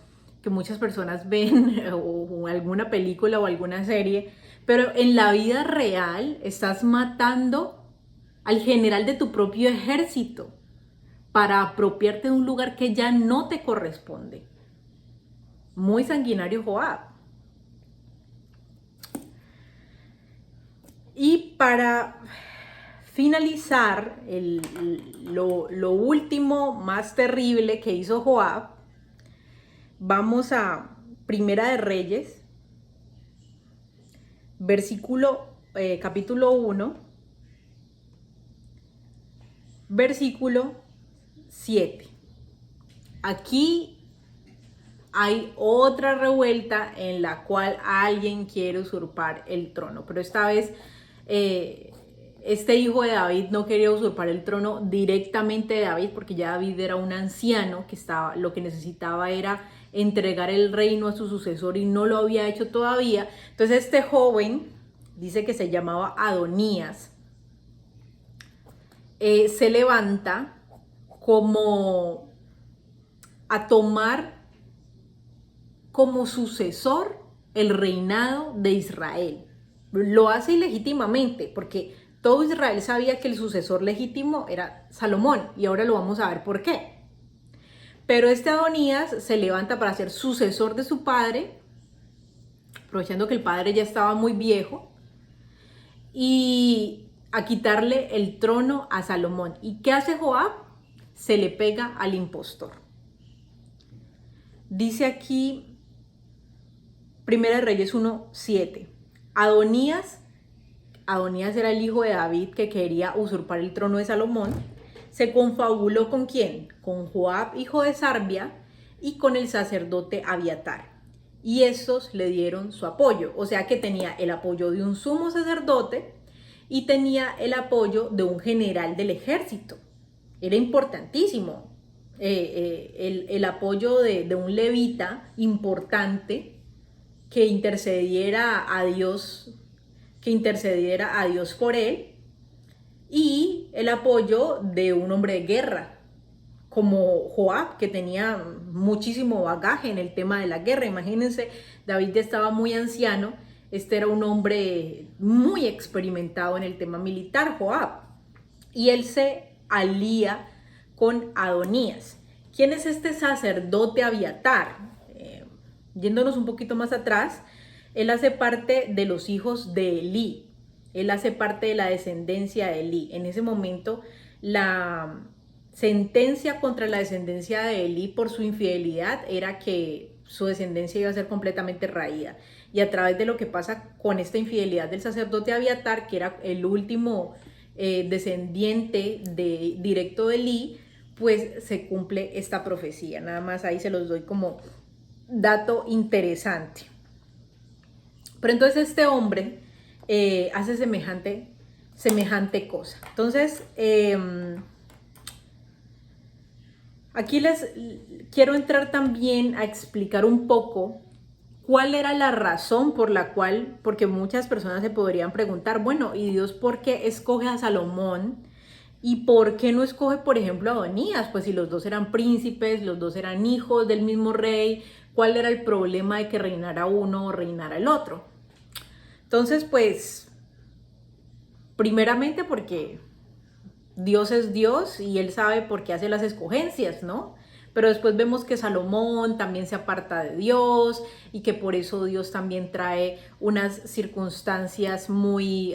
que muchas personas ven, o alguna película o alguna serie, pero en la vida real estás matando al general de tu propio ejército. para apropiarte de un lugar que ya no te corresponde. Muy sanguinario Joab. Y para finalizar, lo último más terrible que hizo Joab, vamos a Primera de Reyes, capítulo 1, versículo 7. Aquí hay otra revuelta en la cual alguien quiere usurpar el trono, pero esta vez este hijo de David no quería usurpar el trono directamente de David, porque ya David era un anciano lo que necesitaba era entregar el reino a su sucesor y no lo había hecho todavía. Entonces este joven, dice que se llamaba Adonías, se levanta como a tomar como sucesor el reinado de Israel. Lo hace ilegítimamente, porque todo Israel sabía que el sucesor legítimo era Salomón, y ahora lo vamos a ver por qué. Pero este Adonías se levanta para ser sucesor de su padre, aprovechando que el padre ya estaba muy viejo, y a quitarle el trono a Salomón. ¿Y qué hace Joab? Se le pega al impostor. Dice aquí, Primera de Reyes 1:7. Adonías era el hijo de David que quería usurpar el trono de Salomón. Se confabuló ¿con quién? Con Joab, hijo de Sarbia, y con el sacerdote Abiatar. Y estos le dieron su apoyo. O sea que tenía el apoyo de un sumo sacerdote y tenía el apoyo de un general del ejército. Era importantísimo el apoyo de un levita importante que intercediera a Dios por él, y el apoyo de un hombre de guerra como Joab, que tenía muchísimo bagaje en el tema de la guerra. Imagínense, David ya estaba muy anciano, este era un hombre muy experimentado en el tema militar, Joab, y él se alía con Adonías. ¿Quién es este sacerdote Abiatar? Yéndonos un poquito más atrás, él hace parte de los hijos de Elí, él hace parte de la descendencia de Elí. En ese momento, la sentencia contra la descendencia de Elí por su infidelidad era que su descendencia iba a ser completamente raída. Y a través de lo que pasa con esta infidelidad del sacerdote Abiatar, que era el último descendiente directo de Elí, pues se cumple esta profecía. Nada más ahí se los doy como dato interesante. Pero entonces este hombre hace semejante cosa. Entonces, aquí les quiero entrar también a explicar un poco cuál era la razón por la cual, porque muchas personas se podrían preguntar, bueno, ¿y Dios por qué escoge a Salomón? ¿Y por qué no escoge, por ejemplo, a Adonías? Pues si los dos eran príncipes, los dos eran hijos del mismo rey, ¿cuál era el problema de que reinara uno o reinara el otro? Entonces, pues, primeramente porque Dios es Dios y Él sabe por qué hace las escogencias, ¿no? Pero después vemos que Salomón también se aparta de Dios y que por eso Dios también trae unas circunstancias muy...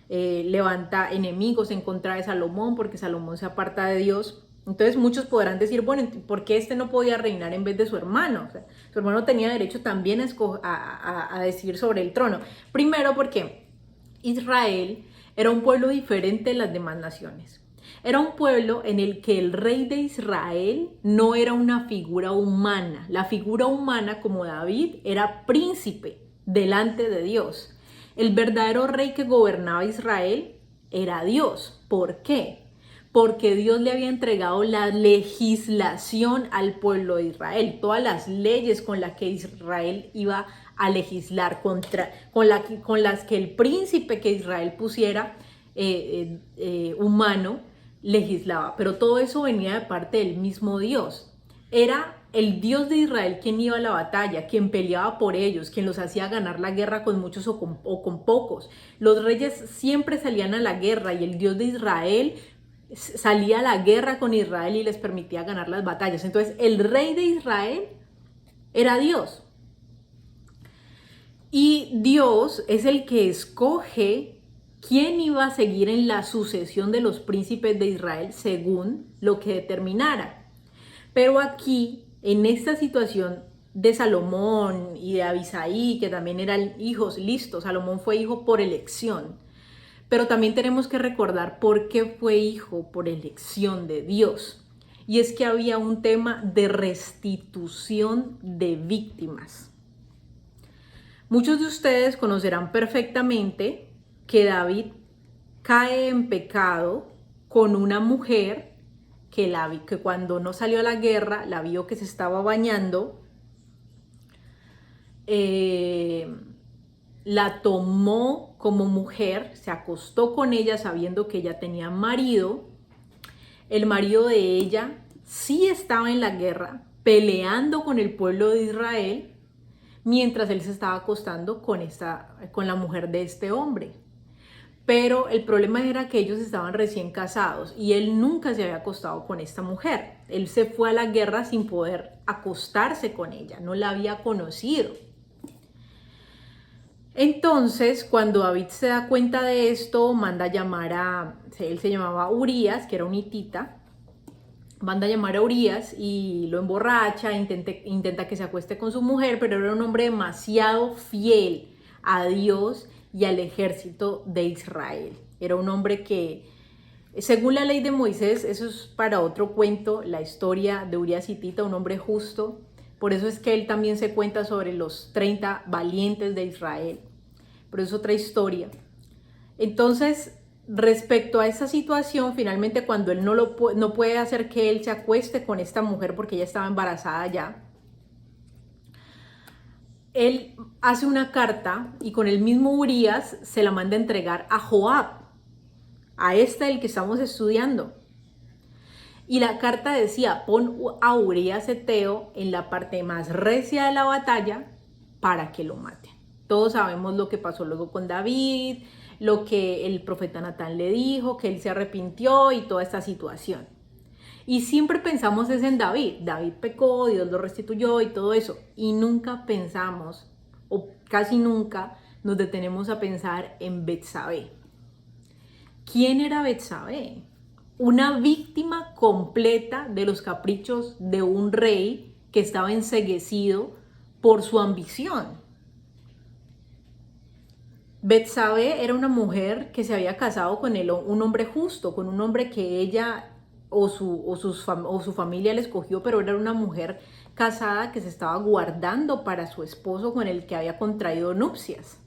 levanta enemigos en contra de Salomón porque Salomón se aparta de Dios. Entonces muchos podrán decir, bueno, ¿por qué este no podía reinar en vez de su hermano? O sea, su hermano tenía derecho también a decidir sobre el trono. Primero porque Israel era un pueblo diferente de las demás naciones. Era un pueblo en el que el rey de Israel no era una figura humana. La figura humana, como David, era príncipe delante de Dios. El verdadero rey que gobernaba Israel era Dios. ¿Por qué? Porque Dios le había entregado la legislación al pueblo de Israel, todas las leyes con las que Israel iba a legislar, con las que el príncipe que Israel pusiera humano legislaba. Pero todo eso venía de parte del mismo Dios. Era el Dios de Israel quien iba a la batalla, quien peleaba por ellos, quien los hacía ganar la guerra con muchos o con pocos. Los reyes siempre salían a la guerra y el Dios de Israel salía a la guerra con Israel y les permitía ganar las batallas. Entonces el rey de Israel era Dios. Y Dios es el que escoge quién iba a seguir en la sucesión de los príncipes de Israel según lo que determinara. Pero aquí, en esta situación de Salomón y de Abisaí, que también eran hijos, listo, Salomón fue hijo por elección. Pero también tenemos que recordar por qué fue hijo por elección de Dios. Y es que había un tema de restitución de víctimas. Muchos de ustedes conocerán perfectamente que David cae en pecado con una mujer que cuando no salió a la guerra la vio que se estaba bañando, la tomó como mujer, se acostó con ella sabiendo que ella tenía marido. El marido de ella sí estaba en la guerra peleando con el pueblo de Israel, mientras él se estaba acostando con la mujer de este hombre. Pero el problema era que ellos estaban recién casados y él nunca se había acostado con esta mujer. Él se fue a la guerra sin poder acostarse con ella, no la había conocido. Entonces, cuando David se da cuenta de esto, manda a llamar él se llamaba Urías, que era un hitita, manda a llamar a Urías y lo emborracha, intenta que se acueste con su mujer, pero era un hombre demasiado fiel a Dios y al ejército de Israel. Era un hombre que, según la ley de Moisés, eso es para otro cuento, la historia de Urías hitita, un hombre justo. Por eso es que él también se cuenta sobre los 30 valientes de Israel. Pero es otra historia. Entonces, respecto a esa situación, finalmente cuando él no puede hacer que él se acueste con esta mujer porque ella estaba embarazada ya, él hace una carta y con el mismo Urías se la manda a entregar a Joab, a el que estamos estudiando. Y la carta decía: pon a Urías heteo en la parte más recia de la batalla para que lo maten. Todos sabemos lo que pasó luego con David, lo que el profeta Natán le dijo, que él se arrepintió y toda esta situación. Y siempre pensamos es en David. David pecó, Dios lo restituyó y todo eso. Y nunca pensamos, o casi nunca, nos detenemos a pensar en Betsabé. ¿Quién era Betsabé? Una víctima completa de los caprichos de un rey que estaba enceguecido por su ambición. Betsabé era una mujer que se había casado con un hombre justo, con un hombre que ella o su familia le escogió, pero era una mujer casada que se estaba guardando para su esposo con el que había contraído nupcias.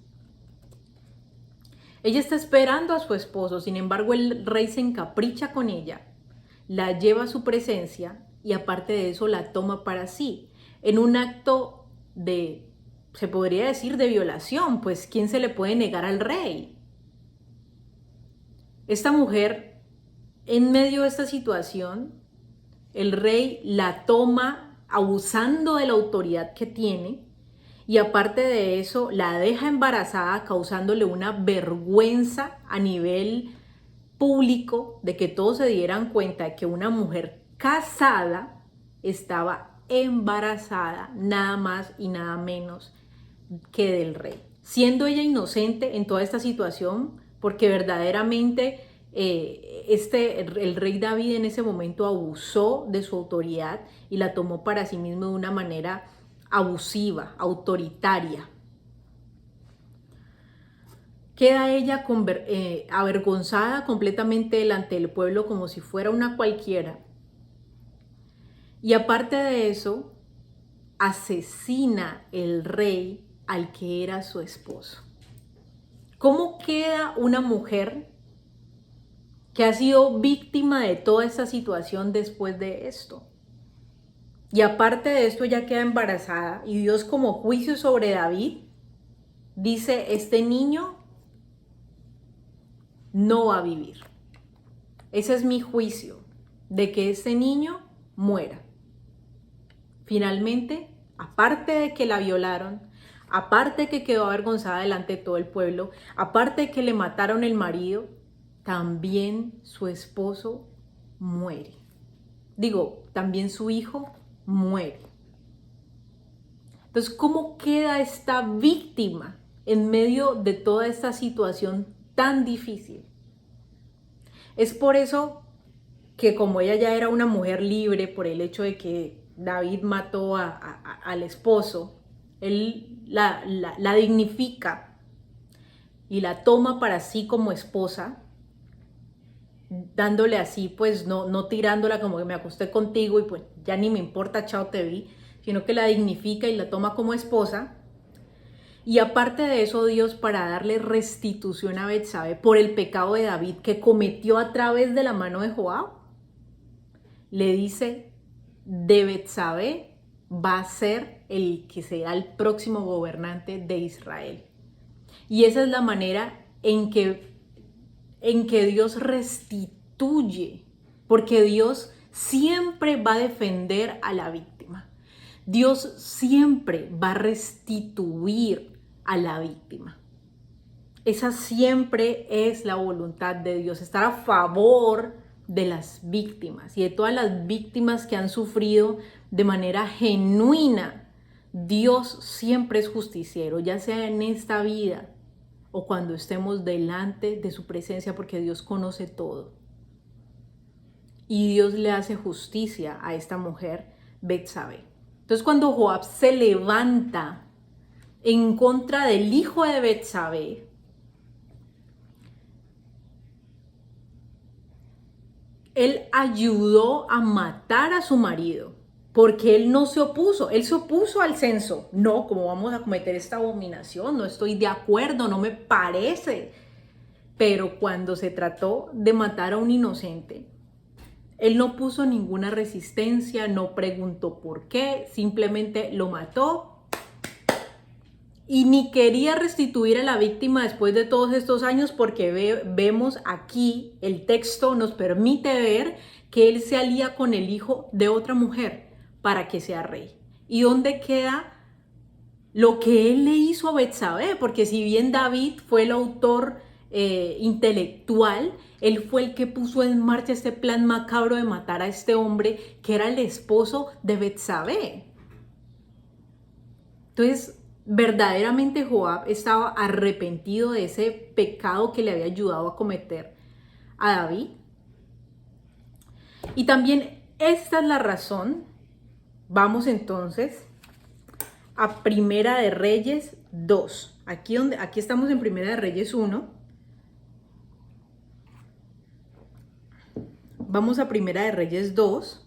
Ella está esperando a su esposo, sin embargo el rey se encapricha con ella, la lleva a su presencia y aparte de eso la toma para sí, en un acto de, se podría decir, de violación, pues ¿quién se le puede negar al rey? Esta mujer, en medio de esta situación, el rey la toma abusando de la autoridad que tiene y aparte de eso la deja embarazada, causándole una vergüenza a nivel público de que todos se dieran cuenta de que una mujer casada estaba embarazada, nada más y nada menos que del rey, siendo ella inocente en toda esta situación, porque verdaderamente el rey David en ese momento abusó de su autoridad y la tomó para sí mismo de una manera abusiva, autoritaria. Queda ella avergonzada completamente delante del pueblo como si fuera una cualquiera. Y aparte de eso, asesina el rey al que era su esposo. ¿Cómo queda una mujer que ha sido víctima de toda esta situación después de esto? Y aparte de esto, ella queda embarazada y Dios, como juicio sobre David, dice: este niño no va a vivir. Ese es mi juicio, de que este niño muera. Finalmente, aparte de que la violaron, aparte de que quedó avergonzada delante de todo el pueblo, aparte de que le mataron el marido, también su esposo muere. Digo, también su hijo muere. Entonces, ¿cómo queda esta víctima en medio de toda esta situación tan difícil? Es por eso que, como ella ya era una mujer libre por el hecho de que David mató al esposo, él la dignifica y la toma para sí como esposa, dándole así, pues no tirándola como que me acosté contigo y pues ya ni me importa, chao, te vi, sino que la dignifica y la toma como esposa. Y aparte de eso, Dios, para darle restitución a Betsabé por el pecado de David que cometió a través de la mano de Joab, le dice, de Betsabé va a ser el que será el próximo gobernante de Israel. Y esa es la manera en que Dios restituye, porque Dios siempre va a defender a la víctima. Dios siempre va a restituir a la víctima. Esa siempre es la voluntad de Dios, estar a favor de las víctimas y de todas las víctimas que han sufrido de manera genuina. Dios siempre es justiciero, ya sea en esta vida o cuando estemos delante de su presencia, porque Dios conoce todo. Y Dios le hace justicia a esta mujer, Betsabé. Entonces, cuando Joab se levanta en contra del hijo de Betsabé, él ayudó a matar a su marido, porque él no se opuso, él se opuso al censo. No, ¿cómo vamos a cometer esta abominación? No estoy de acuerdo, no me parece. Pero cuando se trató de matar a un inocente, él no puso ninguna resistencia, no preguntó por qué, simplemente lo mató. Y ni quería restituir a la víctima después de todos estos años, porque vemos aquí, el texto nos permite ver que él se alía con el hijo de otra mujer para que sea rey. ¿Y dónde queda lo que él le hizo a Betsabé? Porque si bien David fue el autor intelectual, él fue el que puso en marcha este plan macabro de matar a este hombre que era el esposo de Betsabé. Entonces, verdaderamente Joab estaba arrepentido de ese pecado que le había ayudado a cometer a David. Y también esta es la razón. Vamos entonces a Primera de Reyes 2. Aquí estamos en Primera de Reyes 1. Vamos a Primera de Reyes 2.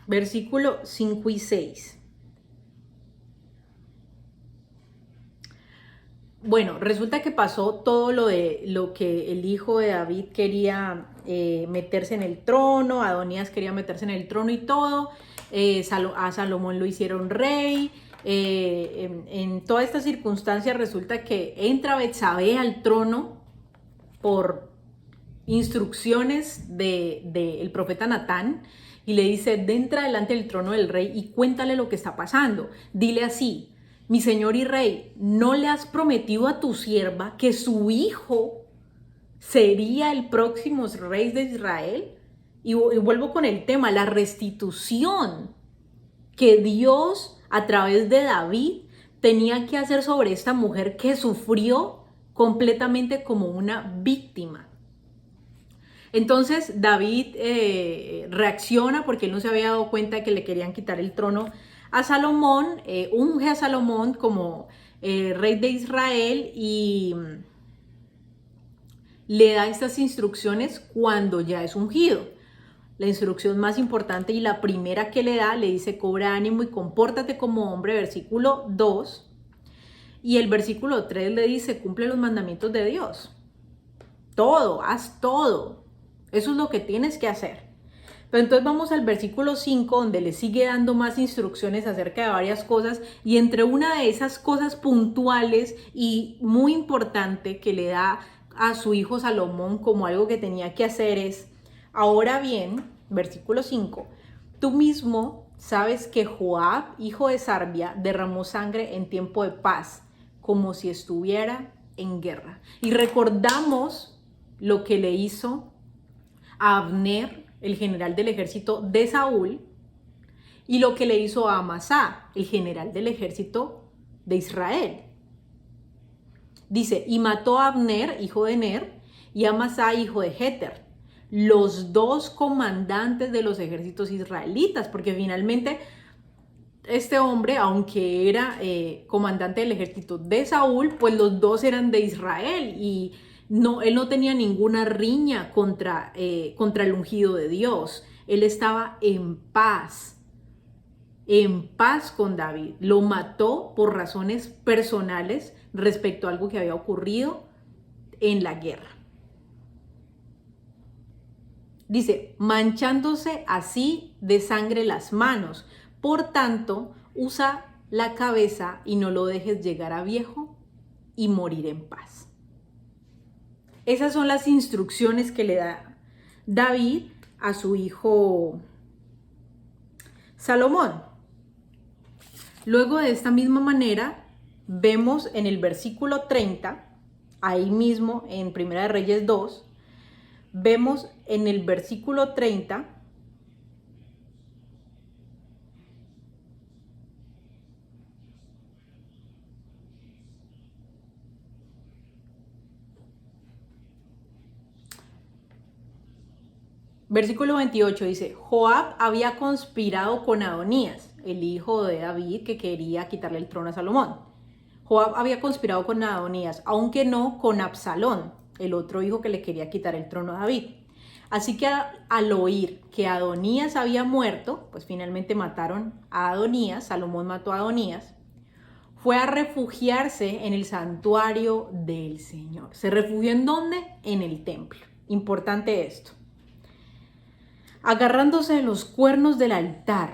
Versículo 5 y 6. Bueno, resulta que pasó todo lo que el hijo de David quería meterse en el trono, Adonías quería meterse en el trono y todo, a Salomón lo hicieron rey. En toda esta circunstancia resulta que entra Betsabé al trono por instrucciones del profeta Natán, y le dice, entra delante del trono del rey y cuéntale lo que está pasando. Dile así, mi señor y rey, ¿no le has prometido a tu sierva que su hijo sería el próximo rey de Israel? Y vuelvo con el tema, la restitución que Dios a través de David tenía que hacer sobre esta mujer que sufrió completamente como una víctima. Entonces David reacciona porque él no se había dado cuenta de que le querían quitar el trono a Salomón, unge a Salomón como rey de Israel y le da estas instrucciones cuando ya es ungido. La instrucción más importante y la primera que le da, le dice, cobra ánimo y compórtate como hombre, versículo 2. Y el versículo 3 le dice, cumple los mandamientos de Dios. Todo, haz todo. Eso es lo que tienes que hacer. Pero entonces vamos al versículo 5, donde le sigue dando más instrucciones acerca de varias cosas, y entre una de esas cosas puntuales y muy importante que le da a su hijo Salomón como algo que tenía que hacer es, ahora bien, versículo 5, tú mismo sabes que Joab, hijo de Sarvia, derramó sangre en tiempo de paz, como si estuviera en guerra. Y recordamos lo que le hizo a Abner, el general del ejército de Saúl, y lo que le hizo a Amasá, el general del ejército de Israel. Dice, y mató a Abner, hijo de Ner, y a Amasá, hijo de Jeter, los dos comandantes de los ejércitos israelitas, porque finalmente este hombre, aunque era comandante del ejército de Saúl, pues los dos eran de Israel y no, él no tenía ninguna riña contra el ungido de Dios. Él estaba en paz con David. Lo mató por razones personales respecto a algo que había ocurrido en la guerra. Dice, manchándose así de sangre las manos. Por tanto, usa la cabeza y no lo dejes llegar a viejo y morir en paz. Esas son las instrucciones que le da David a su hijo Salomón. Luego, de esta misma manera, vemos en el versículo 30, ahí mismo en Primera de Reyes 2, vemos en el versículo 30 versículo 28 dice, Joab había conspirado con Adonías, el hijo de David que quería quitarle el trono a Salomón. Joab había conspirado con Adonías, aunque no con Absalón, el otro hijo que le quería quitar el trono a David. Así que al oír que Adonías había muerto, pues finalmente mataron a Adonías, Salomón mató a Adonías, fue a refugiarse en el santuario del Señor. ¿Se refugió en dónde? En el templo. Importante esto. Agarrándose de los cuernos del altar,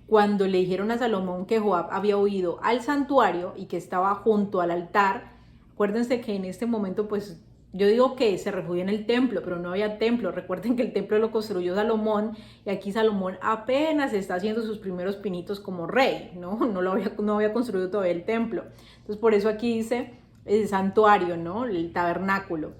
cuando le dijeron a Salomón que Joab había huido al santuario y que estaba junto al altar, acuérdense que en este momento, pues yo digo que se refugió en el templo, pero no había templo. Recuerden que el templo lo construyó Salomón y aquí Salomón apenas está haciendo sus primeros pinitos como rey, ¿no? No había construido todavía el templo. Entonces por eso aquí dice el santuario, ¿no? El tabernáculo.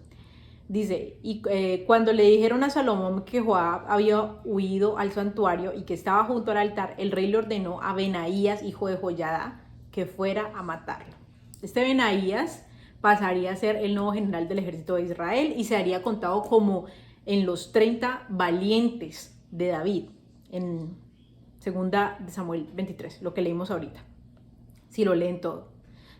Dice, y cuando le dijeron a Salomón que Joab había huido al santuario y que estaba junto al altar, el rey le ordenó a Benaías, hijo de Joiada, que fuera a matarlo. Este Benaías pasaría a ser el nuevo general del ejército de Israel y se haría contado como en los 30 valientes de David, en 2 de Samuel 23, lo que leímos ahorita, si lo leen todo.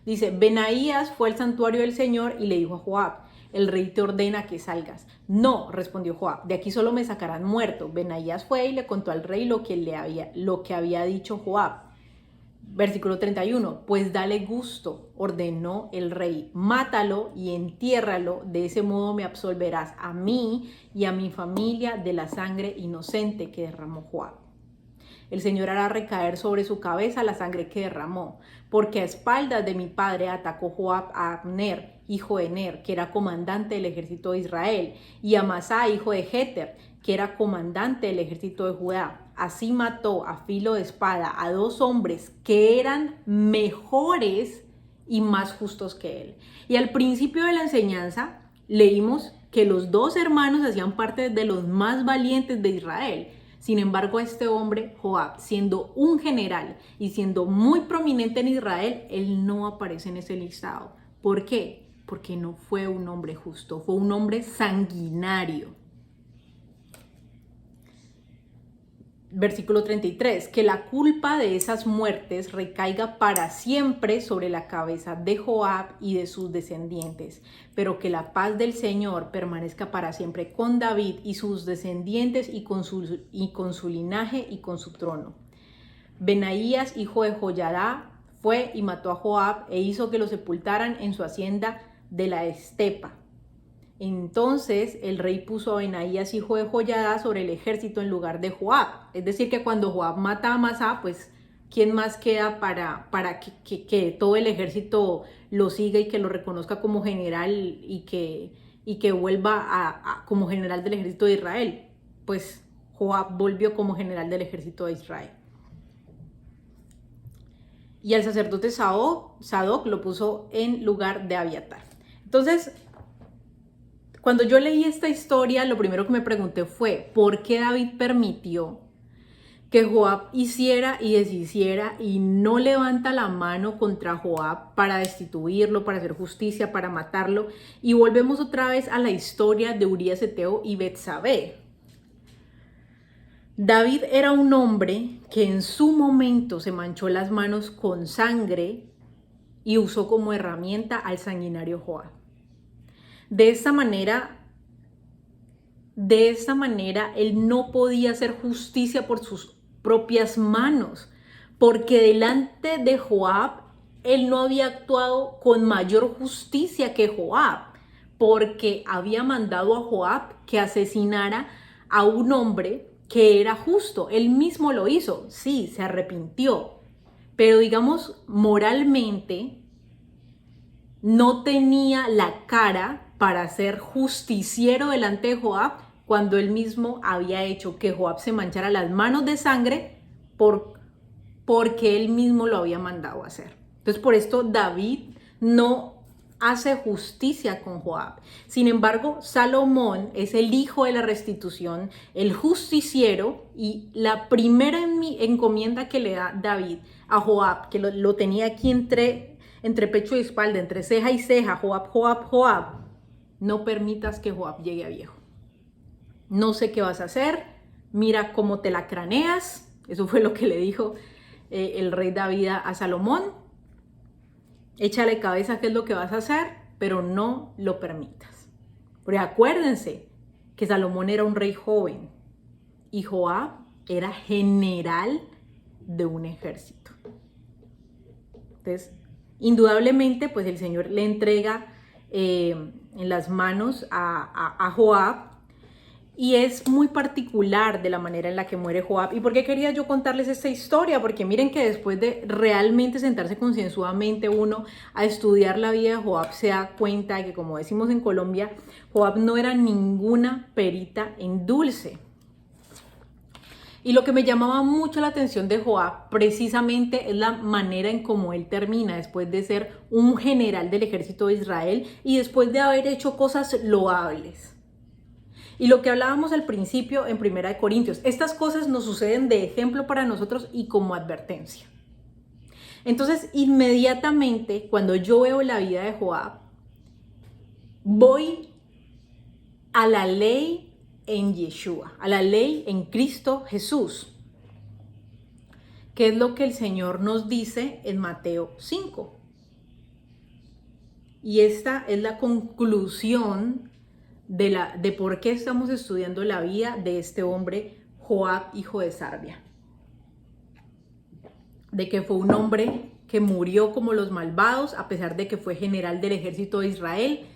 Dice, Benaías fue al santuario del Señor y le dijo a Joab, el rey te ordena que salgas. No, respondió Joab, de aquí solo me sacarán muerto. Benaías fue y le contó al rey lo que había dicho Joab. Versículo 31, pues dale gusto, ordenó el rey, mátalo y entiérralo, de ese modo me absolverás a mí y a mi familia de la sangre inocente que derramó Joab. El Señor hará recaer sobre su cabeza la sangre que derramó, porque a espaldas de mi padre atacó Joab a Abner, hijo de Ner, que era comandante del ejército de Israel, y a Amasá, hijo de Jeter, que era comandante del ejército de Judá. Así mató a filo de espada a dos hombres que eran mejores y más justos que él. Y al principio de la enseñanza leímos que los dos hermanos hacían parte de los más valientes de Israel. Sin embargo, este hombre, Joab, siendo un general y siendo muy prominente en Israel, él no aparece en ese listado. ¿Por qué? Porque no fue un hombre justo, fue un hombre sanguinario. Versículo 33, que la culpa de esas muertes recaiga para siempre sobre la cabeza de Joab y de sus descendientes, pero que la paz del Señor permanezca para siempre con David y sus descendientes y con su linaje y con su trono. Benaías, hijo de Joiada, fue y mató a Joab e hizo que lo sepultaran en su hacienda de la estepa. Entonces el rey puso a Benaías, hijo de Joiada, sobre el ejército en lugar de Joab. Es decir, que cuando Joab mata a Amasá, pues ¿quién más queda para que todo el ejército lo siga y que lo reconozca como general y que vuelva como general del ejército de Israel? Pues Joab volvió como general del ejército de Israel. Y al sacerdote Sadoc lo puso en lugar de Abiatar. Entonces, Cuando yo leí esta historia, lo primero que me pregunté fue, ¿por qué David permitió que Joab hiciera y deshiciera y no levanta la mano contra Joab para destituirlo, para hacer justicia, para matarlo? Y volvemos otra vez a la historia de Urías Eteo y Betsabé. David era un hombre que en su momento se manchó las manos con sangre y usó como herramienta al sanguinario Joab. De esta manera, él no podía hacer justicia por sus propias manos, porque delante de Joab, él no había actuado con mayor justicia que Joab, porque había mandado a Joab que asesinara a un hombre que era justo. Él mismo lo hizo, sí, se arrepintió, pero digamos, moralmente no tenía la cara para ser justiciero delante de Joab cuando él mismo había hecho que Joab se manchara las manos de sangre porque él mismo lo había mandado a hacer. Entonces, por esto David no hace justicia con Joab. Sin embargo, Salomón es el hijo de la restitución, el justiciero, y la primera encomienda que le da David a Joab, que lo tenía aquí entre pecho y espalda, entre ceja y ceja, Joab, Joab, Joab, no permitas que Joab llegue a viejo. No sé qué vas a hacer, mira cómo te la craneas. Eso fue lo que le dijo el rey David a Salomón. Échale cabeza qué es lo que vas a hacer, pero no lo permitas. Porque acuérdense que Salomón era un rey joven y Joab era general de un ejército. Entonces, indudablemente, pues el Señor le entrega en las manos a Joab, y es muy particular de la manera en la que muere Joab. ¿Y por qué quería yo contarles esta historia? Porque miren que después de realmente sentarse concienzudamente uno a estudiar la vida de Joab, se da cuenta de que, como decimos en Colombia, Joab no era ninguna perita en dulce. Y lo que me llamaba mucho la atención de Joab precisamente es la manera en cómo él termina después de ser un general del ejército de Israel y después de haber hecho cosas loables. Y lo que hablábamos al principio en 1 Corintios, estas cosas nos suceden de ejemplo para nosotros y como advertencia. Entonces, inmediatamente, cuando yo veo la vida de Joab, voy a la ley en Yeshua, a la ley en Cristo Jesús, que es lo que el Señor nos dice en Mateo 5. Y esta es la conclusión de por qué estamos estudiando la vida de este hombre Joab, hijo de Sarvia. De que fue un hombre que murió como los malvados, a pesar de que fue general del ejército de Israel,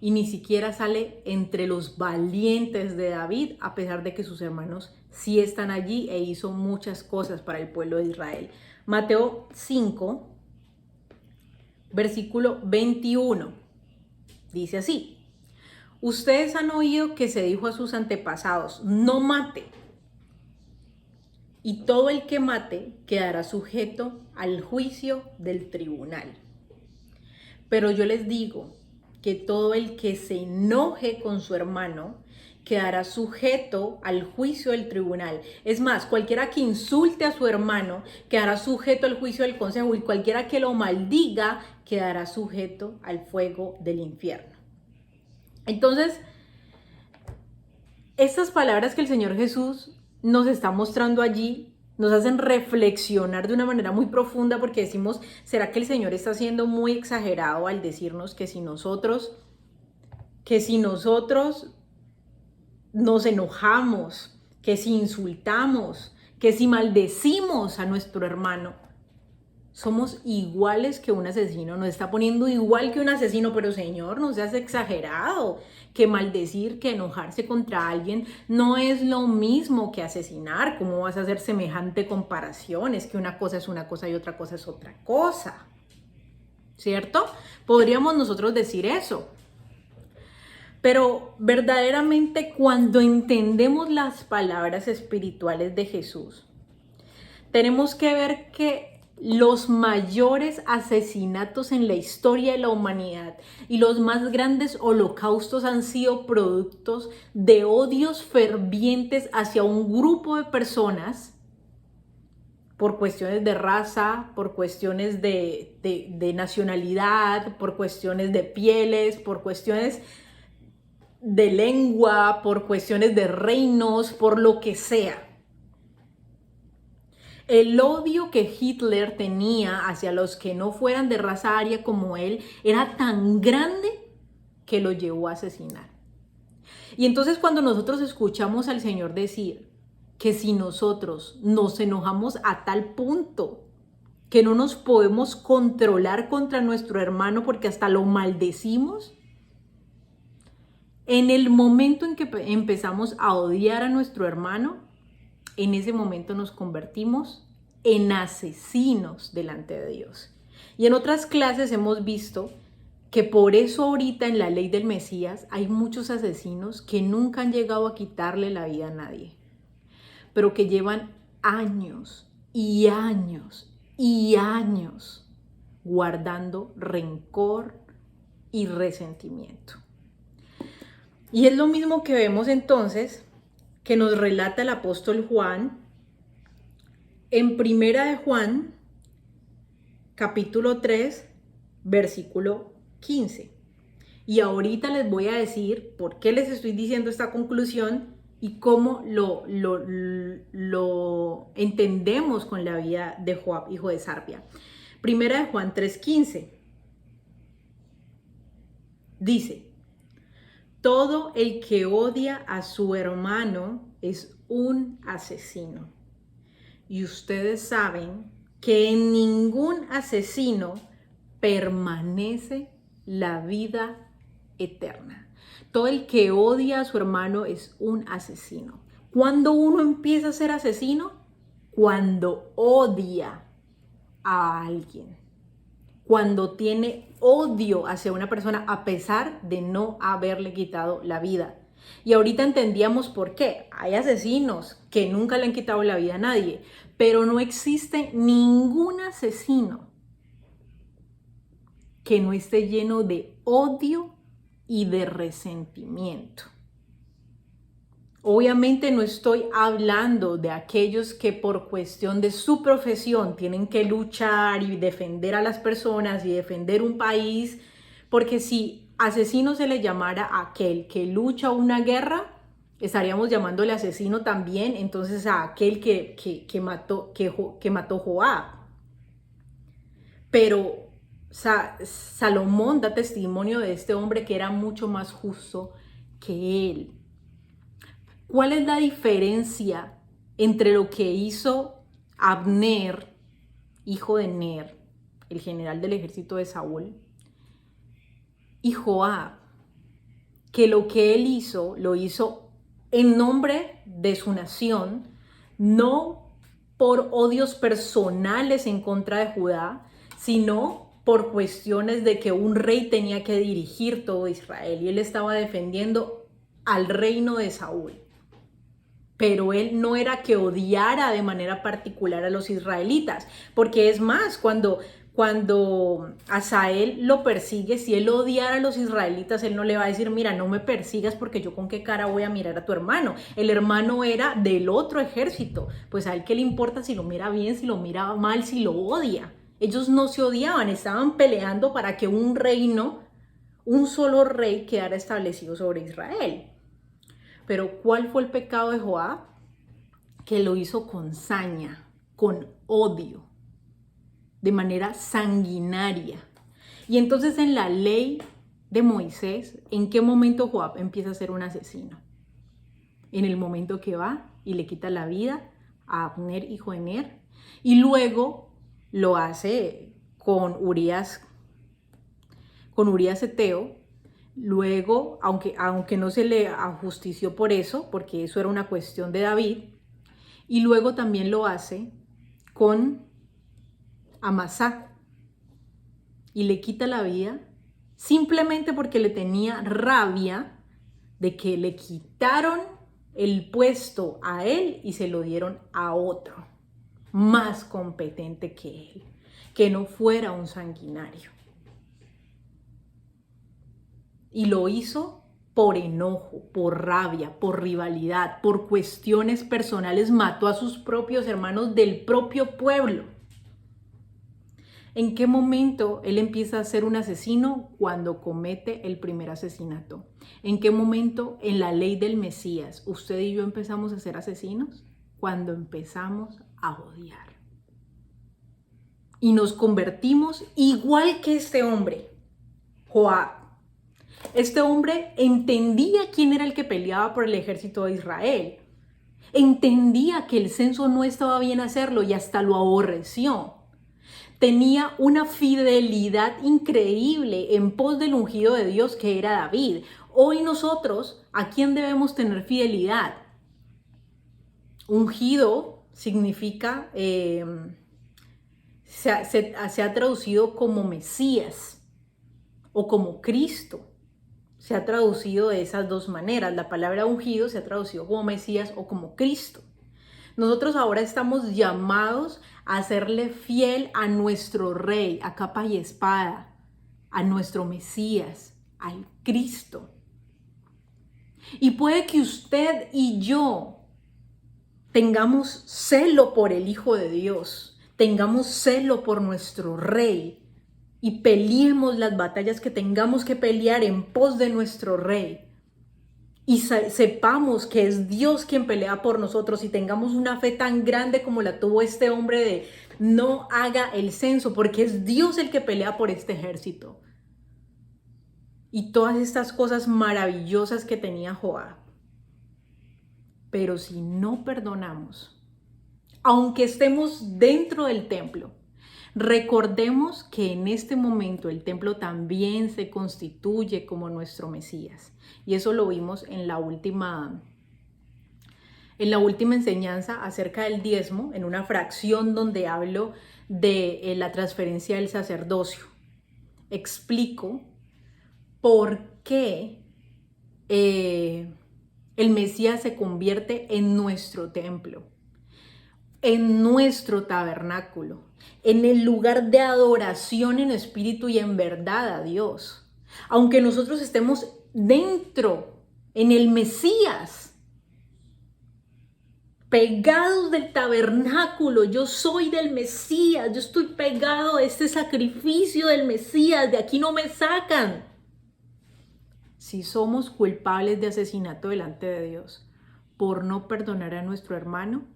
y ni siquiera sale entre los valientes de David, a pesar de que sus hermanos sí están allí e hizo muchas cosas para el pueblo de Israel. Mateo 5, versículo 21, dice así: ustedes han oído que se dijo a sus antepasados, no mate, y todo el que mate quedará sujeto al juicio del tribunal. Pero yo les digo que todo el que se enoje con su hermano quedará sujeto al juicio del tribunal. Es más, cualquiera que insulte a su hermano quedará sujeto al juicio del consejo, y cualquiera que lo maldiga quedará sujeto al fuego del infierno. Entonces, estas palabras que el Señor Jesús nos está mostrando allí nos hacen reflexionar de una manera muy profunda, porque decimos, ¿será que el Señor está siendo muy exagerado al decirnos que si nosotros nos enojamos, que si insultamos, que si maldecimos a nuestro hermano, somos iguales que un asesino? Nos está poniendo igual que un asesino, pero Señor, no seas exagerado, que maldecir, que enojarse contra alguien no es lo mismo que asesinar. ¿Cómo vas a hacer semejante comparación? Es que una cosa es una cosa y otra cosa es otra cosa, ¿cierto? Podríamos nosotros decir eso, pero verdaderamente cuando entendemos las palabras espirituales de Jesús, tenemos que ver que los mayores asesinatos en la historia de la humanidad y los más grandes holocaustos han sido productos de odios fervientes hacia un grupo de personas por cuestiones de raza, por cuestiones de nacionalidad, por cuestiones de pieles, por cuestiones de lengua, por cuestiones de reinos, por lo que sea. El odio que Hitler tenía hacia los que no fueran de raza aria como él era tan grande que lo llevó a asesinar. Y entonces cuando nosotros escuchamos al Señor decir que si nosotros nos enojamos a tal punto que no nos podemos controlar contra nuestro hermano porque hasta lo maldecimos, en el momento en que empezamos a odiar a nuestro hermano, en ese momento nos convertimos en asesinos delante de Dios. Y en otras clases hemos visto que por eso ahorita en la ley del Mesías hay muchos asesinos que nunca han llegado a quitarle la vida a nadie, pero que llevan años y años y años guardando rencor y resentimiento. Y es lo mismo que vemos entonces que nos relata el apóstol Juan en Primera de Juan, capítulo 3, versículo 15. Y ahorita les voy a decir por qué les estoy diciendo esta conclusión y cómo lo entendemos con la vida de Joab, hijo de Sarvia. Primera de Juan 3:15 dice: todo el que odia a su hermano es un asesino. Y ustedes saben que en ningún asesino permanece la vida eterna. Todo el que odia a su hermano es un asesino. ¿Cuándo uno empieza a ser asesino? Cuando odia a alguien. Cuando tiene odio hacia una persona a pesar de no haberle quitado la vida. Y ahorita entendíamos por qué. Hay asesinos que nunca le han quitado la vida a nadie, pero no existe ningún asesino que no esté lleno de odio y de resentimiento. Obviamente no estoy hablando de aquellos que por cuestión de su profesión tienen que luchar y defender a las personas y defender un país, porque si asesino se le llamara a aquel que lucha una guerra, estaríamos llamándole asesino también entonces a aquel que mató Joab. Pero Salomón da testimonio de este hombre que era mucho más justo que él. ¿Cuál es la diferencia entre lo que hizo Abner, hijo de Ner, el general del ejército de Saúl, y Joab? Que lo que él hizo, lo hizo en nombre de su nación, no por odios personales en contra de Judá, sino por cuestiones de que un rey tenía que dirigir todo Israel y él estaba defendiendo al reino de Saúl. Pero él no era que odiara de manera particular a los israelitas, porque es más, cuando Asael lo persigue, si él odiara a los israelitas, él no le va a decir, mira, no me persigas porque yo con qué cara voy a mirar a tu hermano. El hermano era del otro ejército, pues a él qué le importa si lo mira bien, si lo mira mal, si lo odia. Ellos no se odiaban, estaban peleando para que un reino, un solo rey quedara establecido sobre Israel. Pero ¿cuál fue el pecado de Joab? Que lo hizo con saña, con odio, de manera sanguinaria. Y entonces en la ley de Moisés, ¿en qué momento Joab empieza a ser un asesino? En el momento que va y le quita la vida a Abner, hijo de Ner, y luego lo hace con Urías Eteo. Luego, aunque no se le ajustició por eso, porque eso era una cuestión de David, y luego también lo hace con Amasá y le quita la vida simplemente porque le tenía rabia de que le quitaron el puesto a él y se lo dieron a otro. más competente que él, que no fuera un sanguinario. Y lo hizo por enojo, por rabia, por rivalidad, por cuestiones personales. Mató a sus propios hermanos del propio pueblo. ¿En qué momento él empieza a ser un asesino? Cuando comete el primer asesinato. ¿En qué momento en la ley del Mesías usted y yo empezamos a ser asesinos? Cuando empezamos a odiar. Y nos convertimos igual que este hombre, Joab. Este hombre entendía quién era el que peleaba por el ejército de Israel. Entendía que el censo no estaba bien hacerlo y hasta lo aborreció. Tenía una fidelidad increíble en pos del ungido de Dios que era David. Hoy nosotros, ¿a quién debemos tener fidelidad? Ungido significa, se ha traducido como Mesías o como Cristo. Se ha traducido de esas dos maneras. La palabra ungido se ha traducido como Mesías o como Cristo. Nosotros ahora estamos llamados a serle fiel a nuestro Rey, a capa y espada, a nuestro Mesías, al Cristo. Y puede que usted y yo tengamos celo por el Hijo de Dios, tengamos celo por nuestro Rey y peleemos las batallas que tengamos que pelear en pos de nuestro Rey. Y sepamos que es Dios quien pelea por nosotros y tengamos una fe tan grande como la tuvo este hombre de no haga el censo, porque es Dios el que pelea por este ejército. Y todas estas cosas maravillosas que tenía Joab. Pero si no perdonamos, aunque estemos dentro del templo, recordemos que en este momento el templo también se constituye como nuestro Mesías. Y eso lo vimos en la última enseñanza acerca del diezmo, en una fracción donde hablo de la transferencia del sacerdocio. Explico por qué el Mesías se convierte en nuestro templo, en nuestro tabernáculo, en el lugar de adoración en espíritu y en verdad a Dios. Aunque nosotros estemos dentro, en el Mesías, pegados del tabernáculo, yo soy del Mesías, yo estoy pegado a este sacrificio del Mesías, de aquí no me sacan. Si somos culpables de asesinato delante de Dios por no perdonar a nuestro hermano,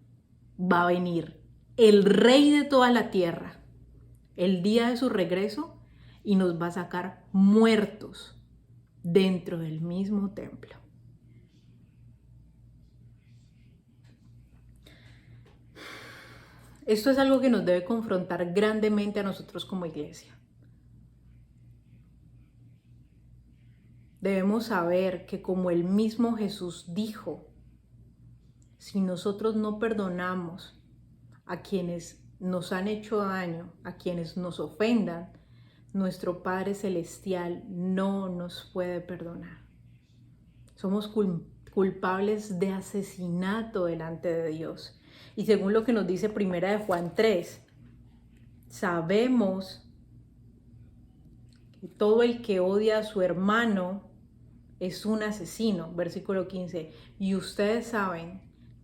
va a venir el Rey de toda la tierra el día de su regreso y nos va a sacar muertos dentro del mismo templo. Esto es algo que nos debe confrontar grandemente a nosotros como iglesia. Debemos saber que como el mismo Jesús dijo, si nosotros no perdonamos a quienes nos han hecho daño, a quienes nos ofendan, nuestro Padre Celestial no nos puede perdonar. Somos culpables de asesinato delante de Dios. Y según lo que nos dice Primera de Juan 3, sabemos que todo el que odia a su hermano es un asesino. Versículo 15. Y ustedes saben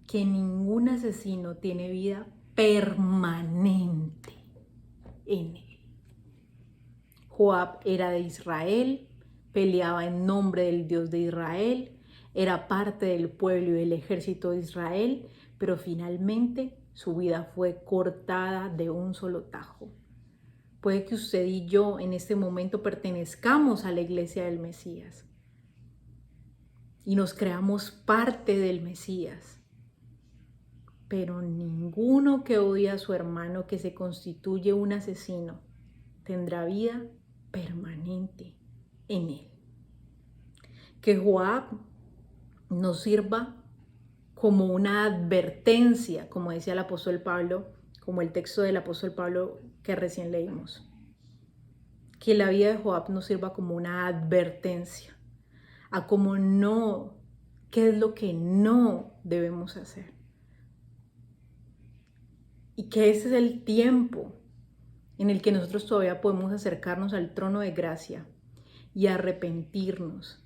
que ningún asesino tiene vida permanente en él. Joab era de Israel, peleaba en nombre del Dios de Israel, era parte del pueblo y del ejército de Israel, pero finalmente su vida fue cortada de un solo tajo. Puede que usted y yo en este momento pertenezcamos a la iglesia del Mesías y nos creamos parte del Mesías, pero ninguno que odia a su hermano, que se constituye un asesino, tendrá vida permanente en él. Que Joab nos sirva como una advertencia, como decía el apóstol Pablo, como el texto del apóstol Pablo que recién leímos. Que la vida de Joab nos sirva como una advertencia a cómo no, qué es lo que no debemos hacer. y que ese es el tiempo en el que nosotros todavía podemos acercarnos al trono de gracia y arrepentirnos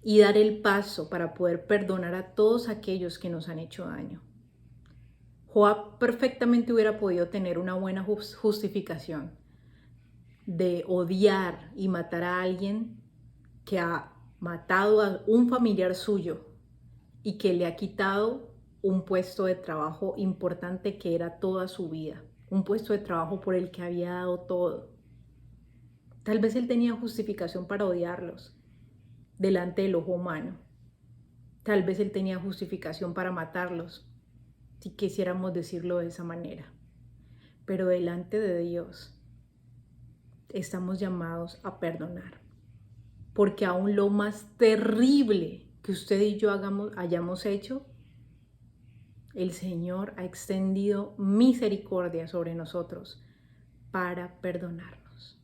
y dar el paso para poder perdonar a todos aquellos que nos han hecho daño. Joab perfectamente hubiera podido tener una buena justificación de odiar y matar a alguien que ha matado a un familiar suyo y que le ha quitado un puesto de trabajo importante que era toda su vida, un puesto de trabajo por el que había dado todo. Tal vez él tenía justificación para odiarlos delante del ojo humano. Tal vez él tenía justificación para matarlos, si quisiéramos decirlo de esa manera. Pero delante de Dios estamos llamados a perdonar. Porque aún lo más terrible que usted y yo hayamos hecho, el Señor ha extendido misericordia sobre nosotros para perdonarnos.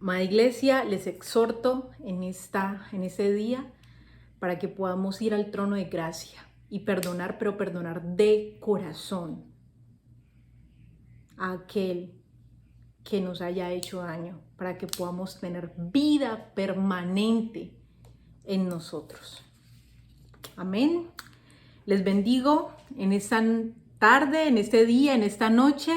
Amada Iglesia, les exhorto en este día para que podamos ir al trono de gracia y perdonar, pero perdonar de corazón a aquel que nos haya hecho daño, para que podamos tener vida permanente en nosotros. Amén. Les bendigo en esta tarde, en este día, en esta noche.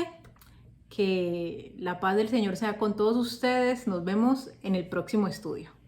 Que la paz del Señor sea con todos ustedes. Nos vemos en el próximo estudio.